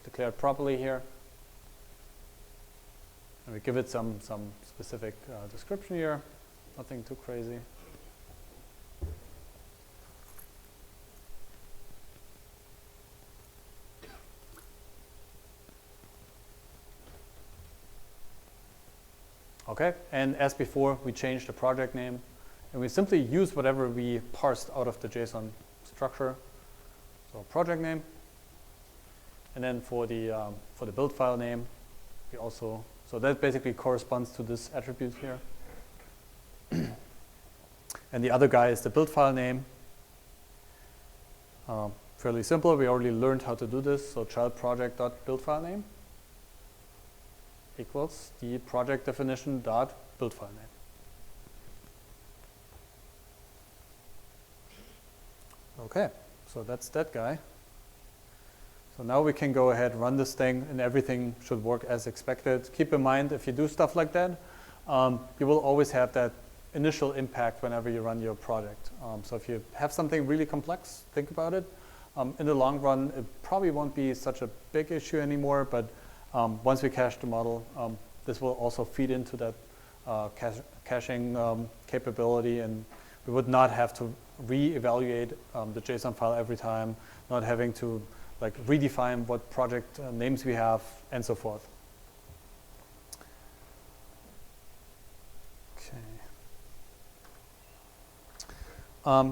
declared properly here. And we give it some specific description here, nothing too crazy. Okay, and as before, we changed the project name, and we simply use whatever we parsed out of the JSON structure. So project name, and then for the build file name, we also, so that basically corresponds to this attribute here. And the other guy is the build file name. Fairly simple. We already learned how to do this. So child project.build file name equals the project definition dot build file name. Okay, so that's that guy. So now we can go ahead, run this thing, and everything should work as expected. Keep in mind, if you do stuff like that, you will always have that initial impact whenever you run your project. So if you have something really complex, think about it. In the long run, it probably won't be such a big issue anymore, but once we cache the model, this will also feed into that caching capability, and we would not have to re-evaluate the JSON file every time, not having to like redefine what project names we have, and so forth. Okay.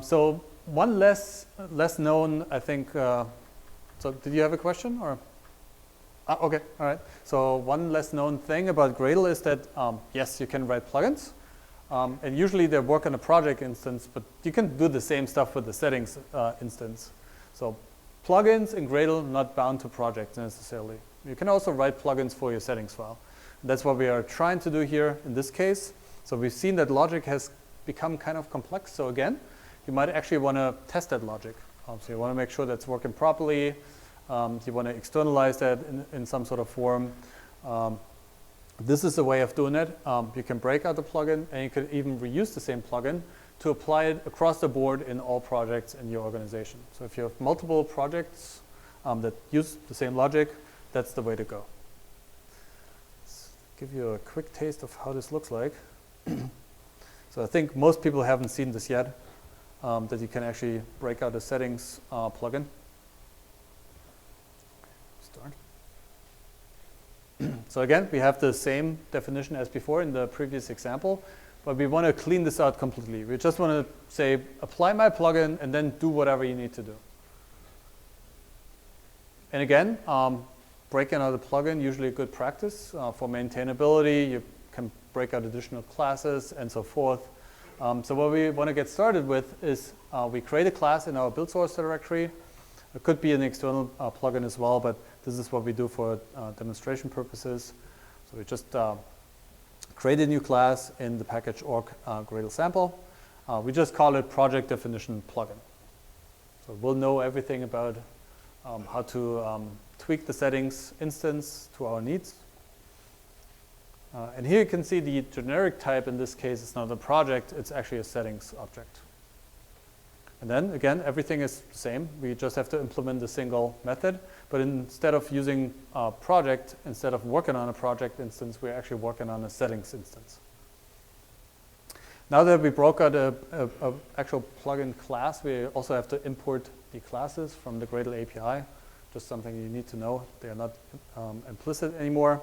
So one less known, I think. So did you have a question or? Okay, all right. So one less known thing about Gradle is that yes, you can write plugins, and usually they work on a project instance, but you can do the same stuff with the settings instance. So plugins in Gradle not bound to projects necessarily. You can also write plugins for your settings file. And that's what we are trying to do here in this case. So we've seen that logic has become kind of complex. So again, you might actually want to test that logic. So you want to make sure that's working properly. You want to externalize that in some sort of form. This is a way of doing it. You can break out the plugin, and you can even reuse the same plugin to apply it across the board in all projects in your organization. So if you have multiple projects that use the same logic, that's the way to go. Let's give you a quick taste of how this looks like. So I think most people haven't seen this yet, that you can actually break out a settings plugin. Start. So again, we have the same definition as before in the previous example, but we want to clean this out completely. We just want to say, apply my plugin, and then do whatever you need to do. And again, breaking out a plugin, usually a good practice. For maintainability, you can break out additional classes and so forth. So what we want to get started with is we create a class in our build source directory. It could be an external plugin as well, but this is what we do for demonstration purposes. So we just create a new class in the package org Gradle sample. We just call it project definition plugin. So we'll know everything about how to tweak the settings instance to our needs. And here you can see the generic type in this case is not a project, it's actually a settings object. And then again, everything is the same. We just have to implement a single method. But instead of using a project, instead of working on a project instance, we're actually working on a settings instance. Now that we broke out a actual plugin class, we also have to import the classes from the Gradle API. Just something you need to know. They are not implicit anymore.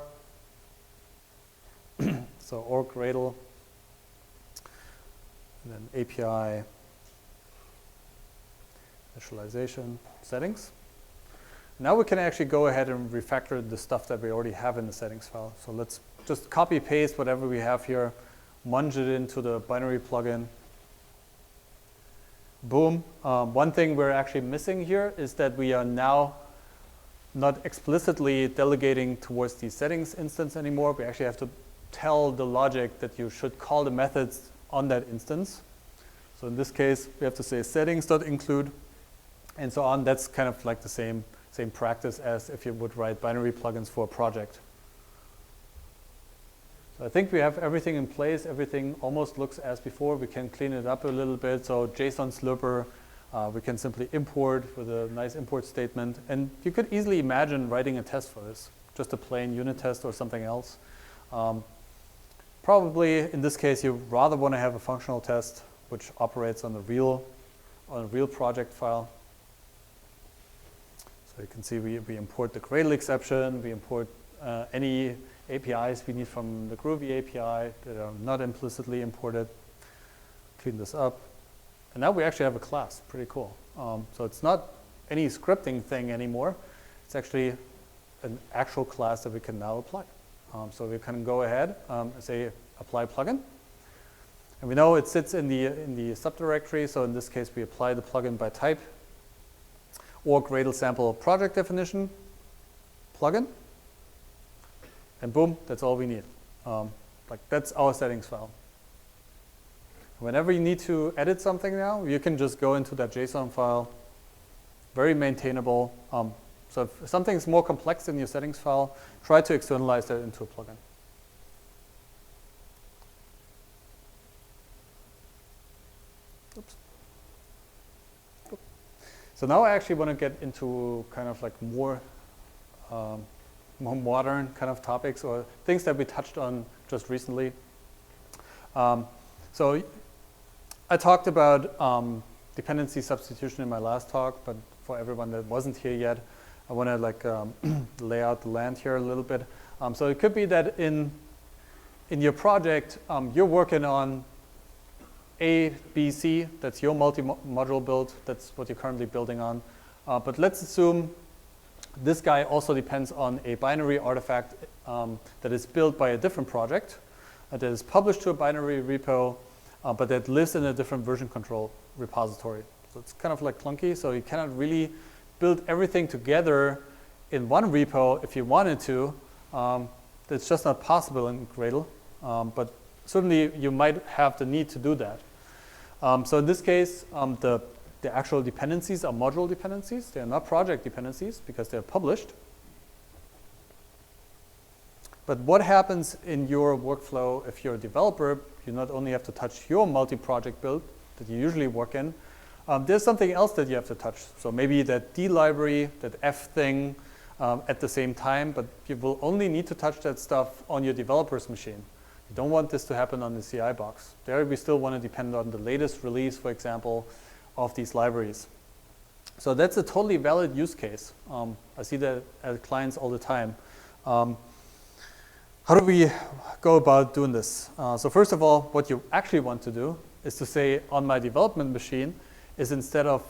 So org Gradle, and then API, initialization, settings. Now we can actually go ahead and refactor the stuff that we already have in the settings file. So let's just copy paste whatever we have here, munge it into the binary plugin. Boom. One thing we're actually missing here is that we are now not explicitly delegating towards the settings instance anymore. We actually have to tell the logic that you should call the methods on that instance. So in this case, we have to say settings.include and so on. That's kind of like the same practice as if you would write binary plugins for a project. So I think we have everything in place. Everything almost looks as before. We can clean it up a little bit. So JSON slurper, we can simply import with a nice import statement. And you could easily imagine writing a test for this, just a plain unit test or something else. Probably in this case, you rather want to have a functional test which operates on a real project file. So you can see we import the Gradle exception, we import any APIs we need from the Groovy API that are not implicitly imported. Clean this up. And now we actually have a class, pretty cool. So it's not any scripting thing anymore. It's actually an actual class that we can now apply. So we can go ahead and say apply plugin. And we know it sits in the subdirectory. So in this case, we apply the plugin by type or Gradle sample project definition, plugin. And boom, that's all we need. Like that's our settings file. Whenever you need to edit something now, you can just go into that JSON file, very maintainable. So if something's more complex in your settings file, try to externalize that into a plugin. Oops. So now I actually want to get into kind of like more modern kind of topics or things that we touched on just recently. So I talked about dependency substitution in my last talk, but for everyone that wasn't here yet, I want to like lay out the land here a little bit. So it could be that in your project, you're working on A, B, C. That's your multi-module build. That's what you're currently building on. But let's assume this guy also depends on a binary artifact that is built by a different project, that is published to a binary repo, but that lives in a different version control repository. So it's kind of like clunky. So you cannot really build everything together in one repo if you wanted to. It's just not possible in Gradle. But certainly you might have the need to do that. So in this case, the actual dependencies are module dependencies. They are not project dependencies because they're published. But what happens in your workflow if you're a developer? You not only have to touch your multi-project build that you usually work in, there's something else that you have to touch. So maybe that D library, that F thing at the same time, but you will only need to touch that stuff on your developer's machine. You don't want this to happen on the CI box. There we still want to depend on the latest release, for example, of these libraries. So that's a totally valid use case. I see that at clients all the time. How do we go about doing this? So first of all, what you actually want to do is to say on my development machine is instead of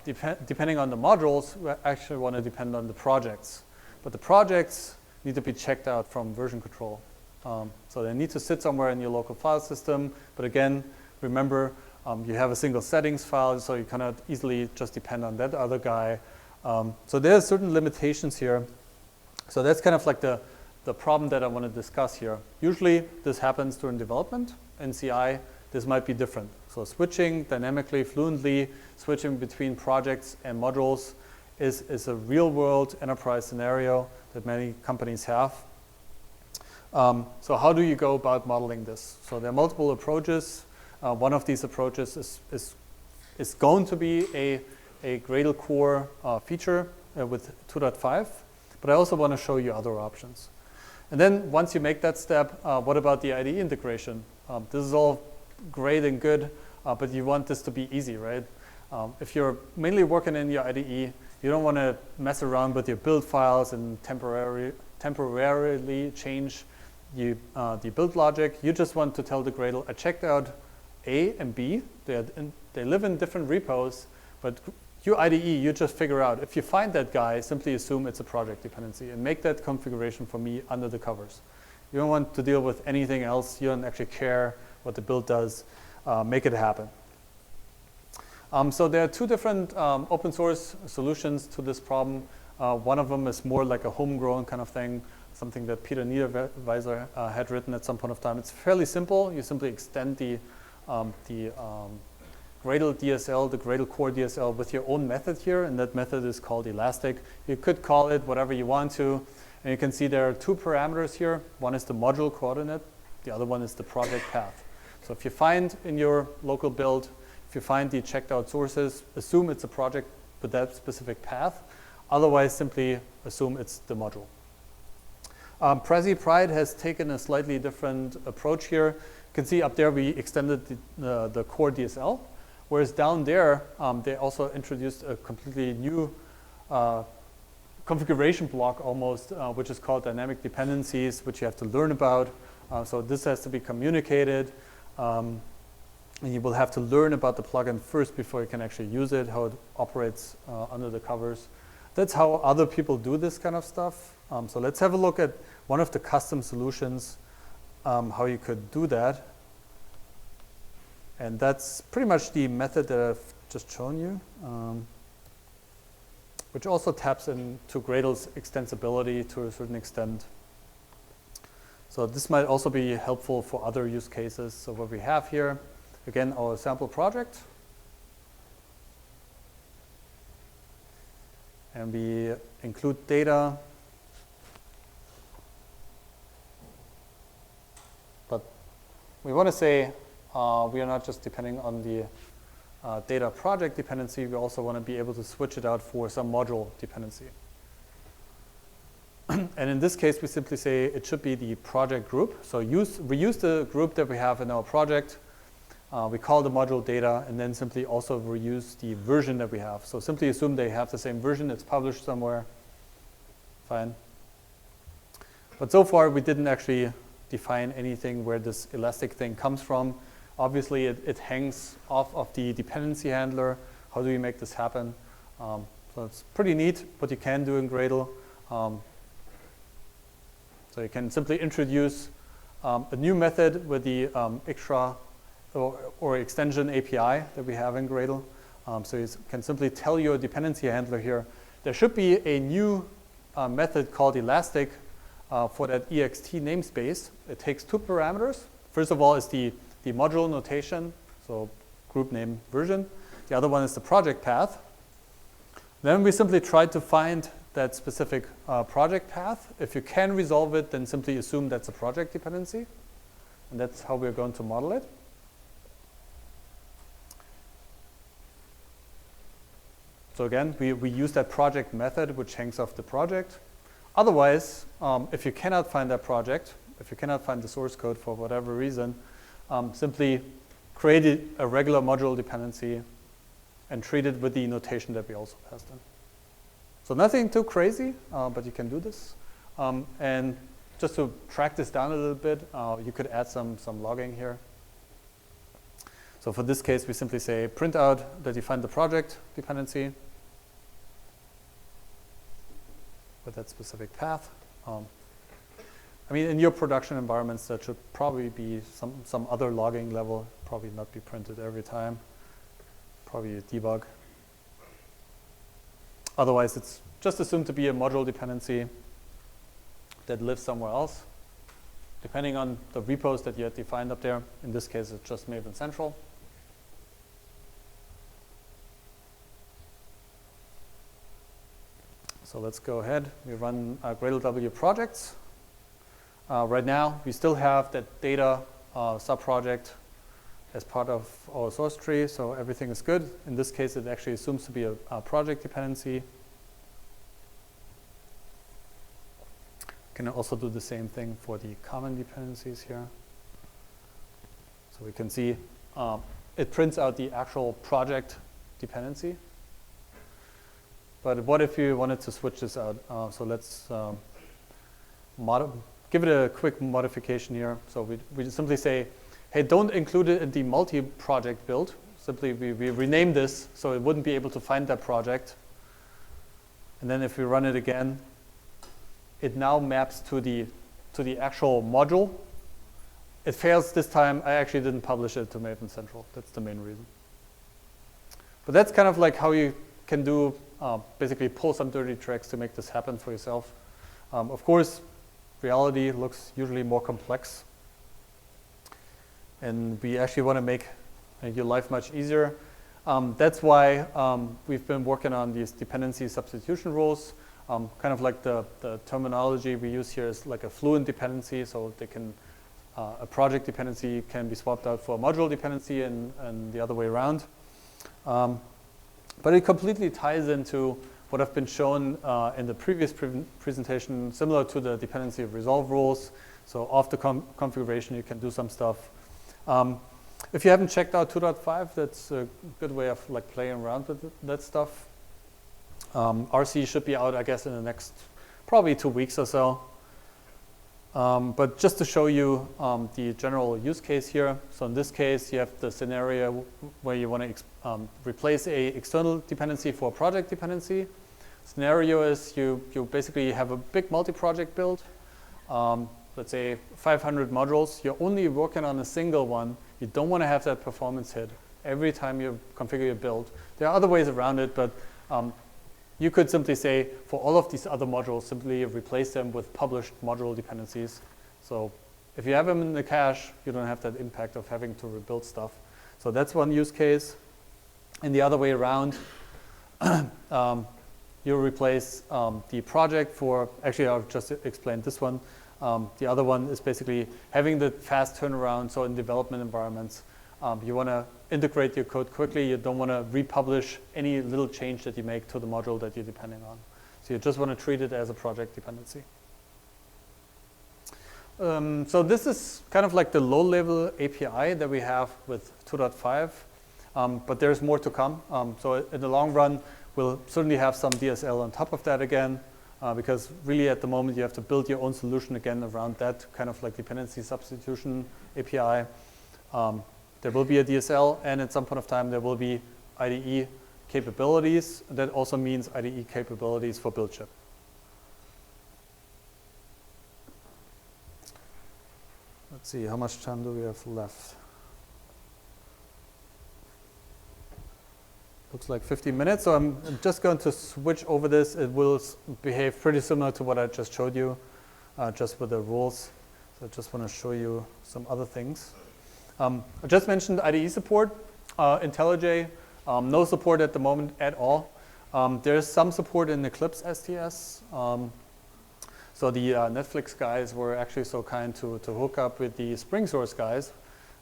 depending on the modules, we actually want to depend on the projects. But the projects need to be checked out from version control. So they need to sit somewhere in your local file system. But again, remember, you have a single settings file, so you cannot easily just depend on that other guy. So there are certain limitations here. So that's kind of like the problem that I want to discuss here. Usually this happens during development. In CI, this might be different. So switching dynamically, fluently, switching between projects and modules is a real world enterprise scenario that many companies have. So how do you go about modeling this? So there are multiple approaches. One of these approaches is going to be a Gradle core feature with 2.5, but I also want to show you other options. And then once you make that step, what about the IDE integration? This is all great and good, but you want this to be easy, right? If you're mainly working in your IDE, you don't want to mess around with your build files and temporarily change the build logic. You just want to tell the Gradle, I checked out A and B. They live in different repos, but your IDE, you just figure out, if you find that guy, simply assume it's a project dependency and make that configuration for me under the covers. You don't want to deal with anything else. You don't actually care what the build does. Make it happen. So there are two different open source solutions to this problem. One of them is more like a homegrown kind of thing, something that Peter Niederweiser had written at some point of time. It's fairly simple. You simply extend the Gradle DSL, the Gradle core DSL, with your own method here, and that method is called elastic. You could call it whatever you want to, and you can see there are two parameters here. One is the module coordinate, the other one is the project path. So if you find in your local build, if you find the checked out sources, assume it's a project with that specific path. Otherwise, simply assume it's the module. Prezi Pride has taken a slightly different approach here. You can see up there we extended the core DSL. Whereas down there, they also introduced a completely new configuration block almost, which is called dynamic dependencies, which you have to learn about. So this has to be communicated. And you will have to learn about the plugin first before you can actually use it, how it operates under the covers. That's how other people do this kind of stuff. So let's have a look at one of the custom solutions, how you could do that. And that's pretty much the method that I've just shown you, which also taps into Gradle's extensibility to a certain extent. So this might also be helpful for other use cases. So what we have here, again, our sample project. And we include data. But we want to say, we are not just depending on the data project dependency, we also want to be able to switch it out for some module dependency. And in this case, we simply say it should be the project group. So we use the group that we have in our project. We call the module data, and then simply also reuse the version that we have. So simply assume they have the same version, it's published somewhere. Fine. But so far, we didn't actually define anything where this elastic thing comes from. Obviously, it hangs off of the dependency handler. How do we make this happen? So it's pretty neat what you can do in Gradle. So you can simply introduce a new method with the extra or extension API that we have in Gradle. So you can simply tell your dependency handler here, there should be a new method called elastic for that ext namespace. It takes two parameters. First of all is the module notation, so group name version. The other one is the project path. Then we simply try to find that specific project path. If you can resolve it, then simply assume that's a project dependency. And that's how we're going to model it. So again, we use that project method, which hangs off the project. Otherwise, if you cannot find that project, if you cannot find the source code for whatever reason, simply create a regular module dependency and treat it with the notation that we also passed in. So nothing too crazy, but you can do this. And just to track this down a little bit, you could add some logging here. So for this case, we simply say print out that you find the project dependency with that specific path. I mean, in your production environments, that should probably be some other logging level, probably not be printed every time, probably a debug. Otherwise, it's just assumed to be a module dependency that lives somewhere else, depending on the repos that you had defined up there. In this case, it's just Maven Central. So let's go ahead. We run Gradle W projects. Right now, we still have that data subproject as part of our source tree, so everything is good. In this case, it actually assumes to be a project dependency. Can also do the same thing for the common dependencies here. So we can see it prints out the actual project dependency. But what if you wanted to switch this out? So let's give it a quick modification here. So we just simply say, hey, don't include it in the multi-project build. Simply, we rename this so it wouldn't be able to find that project. And then if we run it again, it now maps to the actual module. It fails this time. I actually didn't publish it to Maven Central. That's the main reason. But that's kind of like how you can do, basically pull some dirty tricks to make this happen for yourself. Of course, reality looks usually more complex. And we actually want to make your life much easier. That's why we've been working on these dependency substitution rules. Kind of like the terminology we use here is like a fluent dependency, so they can, a project dependency can be swapped out for a module dependency and the other way around. But it completely ties into what have been shown in the previous presentation, similar to the dependency of resolve rules. So off the configuration, you can do some stuff. If you haven't checked out 2.5, that's a good way of like playing around with that stuff. RC should be out, I guess, in the next probably 2 weeks or so. But just to show you the general use case here. So in this case, you have the scenario where you want to replace a external dependency for a project dependency. Scenario is you basically have a big multi-project build. Let's say 500 modules. You're only working on a single one. You don't want to have that performance hit every time you configure your build. There are other ways around it, but you could simply say, for all of these other modules, simply replace them with published module dependencies. So if you have them in the cache, you don't have that impact of having to rebuild stuff. So that's one use case. And the other way around, you replace the project for, actually I've just explained this one. The other one is basically having the fast turnaround. So in development environments, you want to integrate your code quickly. You don't want to republish any little change that you make to the module that you're depending on. So you just want to treat it as a project dependency. So this is kind of like the low-level API that we have with 2.5, but there's more to come. So in the long run, we'll certainly have some DSL on top of that again, because really at the moment you have to build your own solution again around that kind of like dependency substitution API. There will be a DSL, and at some point of time there will be IDE capabilities. That also means IDE capabilities for build ship. Let's see, how much time do we have left? Looks like 15 minutes, so I'm just going to switch over this. It will behave pretty similar to what I just showed you, just with the rules. So I just want to show you some other things. I just mentioned IDE support, IntelliJ, no support at the moment at all. There's some support in Eclipse STS. So the Netflix guys were actually so kind to hook up with the Spring Source guys,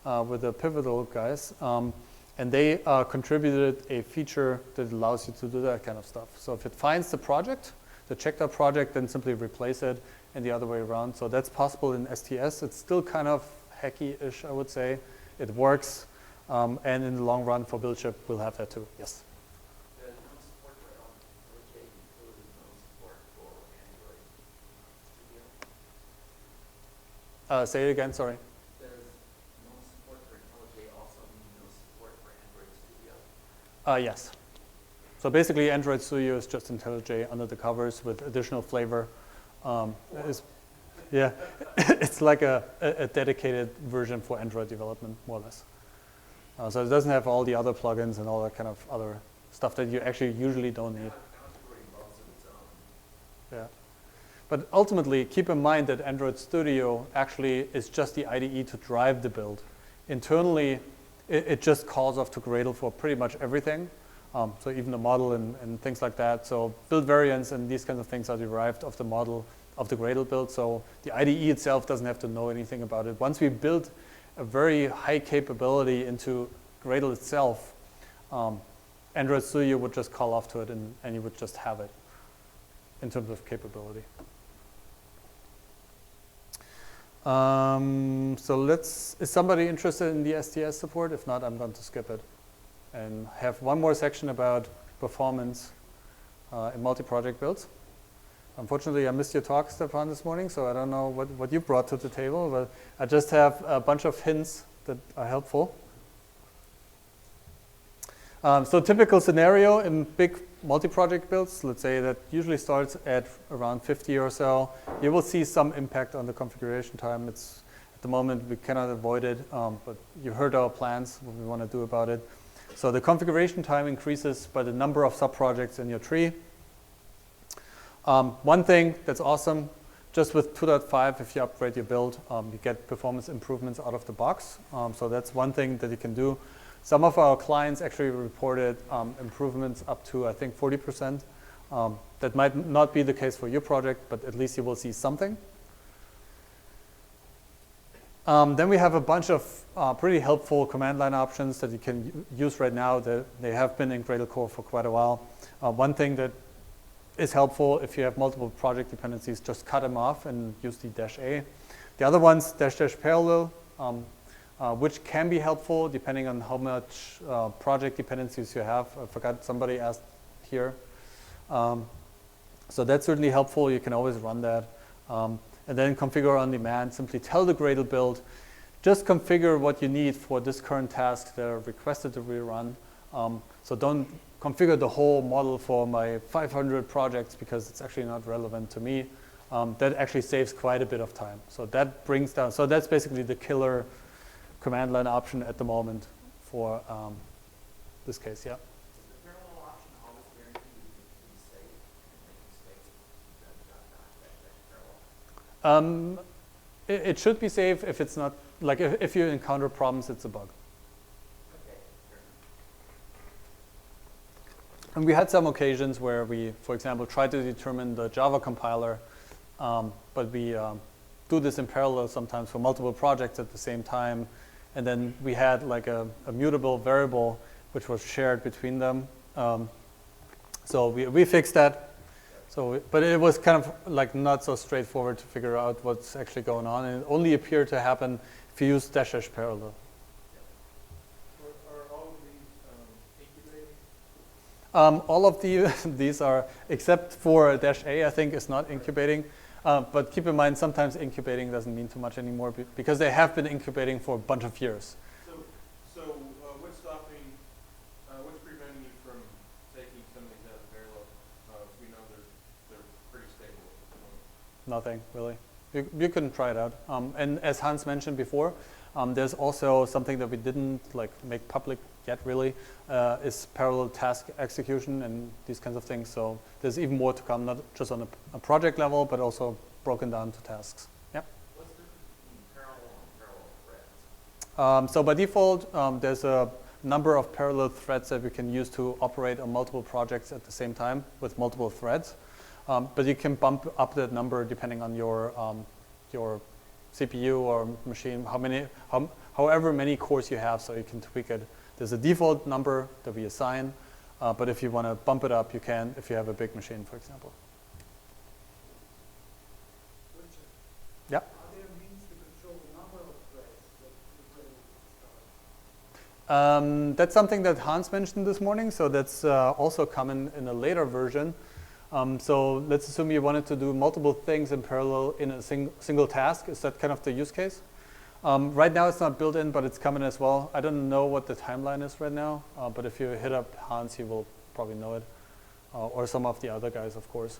with the Pivotal guys, and they contributed a feature that allows you to do that kind of stuff. So if it finds the project, the checked out project, then simply replace it, and the other way around. So that's possible in STS. It's still kind of hacky-ish, I would say. It works, and in the long run for build ship, we'll have that too. Yes? There's no support for LJ include no support for Android Studio? Say it again, sorry. Does no support for LJ also mean no support for Android Studio? Yes. So basically, Android Studio is just IntelliJ under the covers with additional flavor. Yeah, it's like a dedicated version for Android development, more or less. So it doesn't have all the other plugins and all that kind of other stuff that you actually usually don't need. Yeah. But ultimately, keep in mind that Android Studio actually is just the IDE to drive the build. Internally, it just calls off to Gradle for pretty much everything. So even the model and things like that. So build variants and these kinds of things are derived of the model of the Gradle build. So the IDE itself doesn't have to know anything about it. Once we build a very high capability into Gradle itself, Android Studio would just call off to it and you would just have it in terms of capability. So is somebody interested in the STS support? If not, I'm going to skip it and have one more section about performance in multi-project builds. Unfortunately, I missed your talk, Stefan, this morning, so I don't know what you brought to the table, but I just have a bunch of hints that are helpful. So typical scenario in big multi-project builds, let's say that usually starts at around 50 or so, you will see some impact on the configuration time. It's, at the moment, we cannot avoid it, but you heard our plans, what we want to do about it. So the configuration time increases by the number of subprojects in your tree. One thing that's awesome, just with 2.5, if you upgrade your build, you get performance improvements out of the box. So that's one thing that you can do. Some of our clients actually reported improvements up to, I think, 40%. That might not be the case for your project, but at least you will see something. Then we have a bunch of pretty helpful command line options that you can use right now. They have been in Gradle core for quite a while. One thing that is helpful if you have multiple project dependencies, just cut them off and use the -a. The other one's --parallel, which can be helpful depending on how much project dependencies you have. I forgot somebody asked here. So that's certainly helpful. You can always run that. And then configure on demand. Simply tell the Gradle build, just configure what you need for this current task that are requested to rerun. So don't configure the whole model for my 500 projects because it's actually not relevant to me. That actually saves quite a bit of time. So that brings down, so that's basically the killer command line option at the moment for this case, yeah. Is the parallel option always guaranteed to be safe and make mistakes that parallel? It should be safe if it's not, like if you encounter problems, it's a bug. Okay, fair enough. And we had some occasions where we, for example, tried to determine the Java compiler, but we do this in parallel sometimes for multiple projects at the same time. And then we had like a mutable variable which was shared between them. So we fixed that. So, but it was kind of like not so straightforward to figure out what's actually going on. And it only appeared to happen if you use --parallel. Are all of these incubating? All of these are, except for -a, I think is not incubating. But keep in mind, sometimes incubating doesn't mean too much anymore because they have been incubating for a bunch of years. So what's stopping, what's preventing you from taking some of these out of parallel? We know they're pretty stable at the moment. Nothing, really. You can try it out. And as Hans mentioned before, there's also something that we didn't like make public yet really, is parallel task execution and these kinds of things. So there's even more to come, not just on a project level, but also broken down to tasks. Yeah. What's the difference between parallel and parallel threads? So by default, there's a number of parallel threads that we can use to operate on multiple projects at the same time with multiple threads. But you can bump up that number depending on your CPU or machine, however many cores you have, so you can tweak it. There's a default number that we assign, but if you want to bump it up, you can if you have a big machine, for example. Richard, Yeah. are there means to control the number of threads that the Gradle start? That's something that Hans mentioned this morning, so that's also common in a later version. So let's assume you wanted to do multiple things in parallel in a single task. Is that kind of the use case? Right now it's not built in, but it's coming as well. I don't know what the timeline is right now, but if you hit up Hans, he will probably know it, or some of the other guys, of course.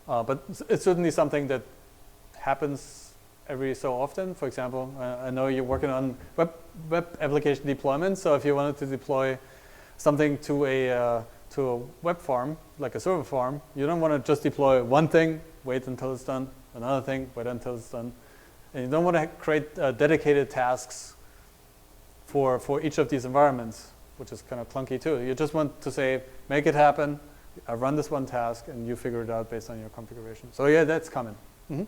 But it's certainly something that happens every so often. For example, I know you're working on web application deployment, so if you wanted to deploy something to a web farm, like a server farm, you don't want to just deploy one thing, wait until it's done, another thing, wait until it's done. And you don't want to create dedicated tasks for each of these environments, which is kind of clunky too. You just want to say, make it happen, I run this one task, and you figure it out based on your configuration. So yeah, that's common. Mm-hmm.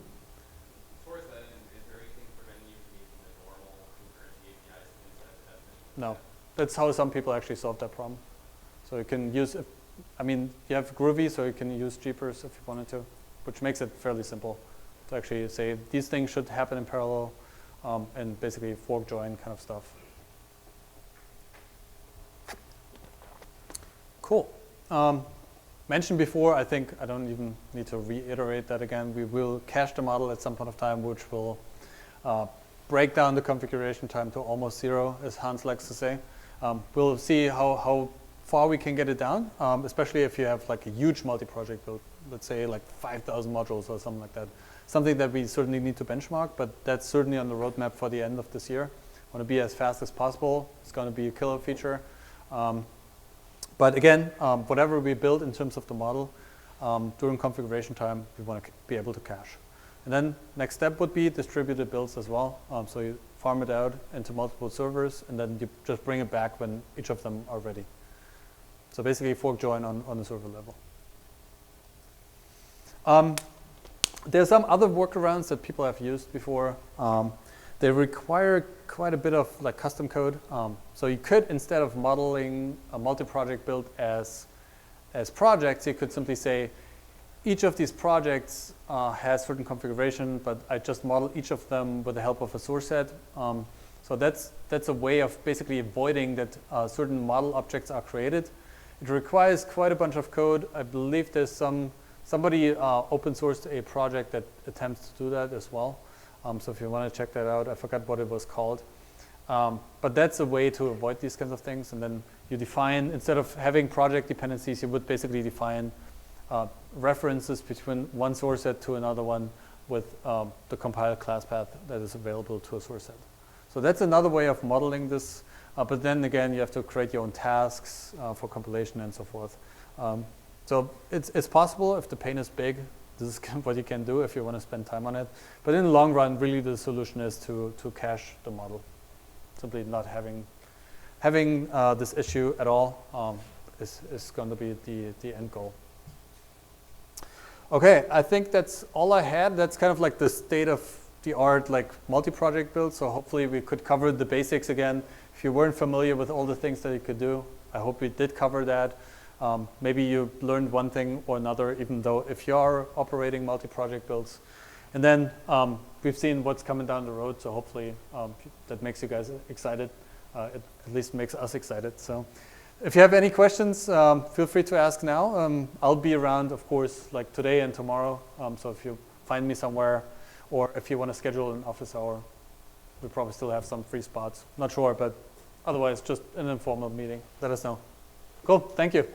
Towards that end, is there anything preventing you from using the normal concurrency APIs inside the definition? No, that's how some people actually solve that problem. So you can use, I mean, you have Groovy, so you can use Jeepers if you wanted to, which makes it fairly simple to actually say these things should happen in parallel, and basically fork join kind of stuff. Cool. mentioned before, I think I don't even need to reiterate that again. We will cache the model at some point of time, which will break down the configuration time to almost 0, as Hans likes to say. We'll see how far we can get it down, especially if you have like a huge multi-project build, let's say like 5,000 modules or something like that. Something that we certainly need to benchmark, but that's certainly on the roadmap for the end of this year. Want to be as fast as possible. It's going to be a killer feature. But again, whatever we build in terms of the model, during configuration time, we want to be able to cache. And then next step would be distributed builds as well. So you farm it out into multiple servers, and then you just bring it back when each of them are ready. So basically fork join on the server level. There's some other workarounds that people have used before. They require quite a bit of like custom code. So you could, instead of modeling a multi-project build as projects, you could simply say, each of these projects has certain configuration, but I just model each of them with the help of a source set. So that's a way of basically avoiding that certain model objects are created. It requires quite a bunch of code. I believe there's somebody open sourced a project that attempts to do that as well. So if you want to check that out, I forgot what it was called. But that's a way to avoid these kinds of things. And then you define, instead of having project dependencies, you would basically define references between one source set to another one with the compiled class path that is available to a source set. So that's another way of modeling this. But then again, you have to create your own tasks for compilation and so forth. So it's possible if the pain is big. This is what you can do if you want to spend time on it. But in the long run, really the solution is to cache the model. Simply not having this issue at all is going to be the end goal. Okay, I think that's all I had. That's kind of like the state of the art, like multi-project build. So hopefully we could cover the basics again. If you weren't familiar with all the things that you could do, I hope we did cover that. Maybe you learned one thing or another, even though if you are operating multi-project builds. And then we've seen what's coming down the road, so hopefully that makes you guys excited. It at least makes us excited. So if you have any questions, feel free to ask now. I'll be around, of course, like today and tomorrow. So if you find me somewhere, or if you want to schedule an office hour, we probably still have some free spots. Not sure, but otherwise just an informal meeting. Let us know. Cool, thank you.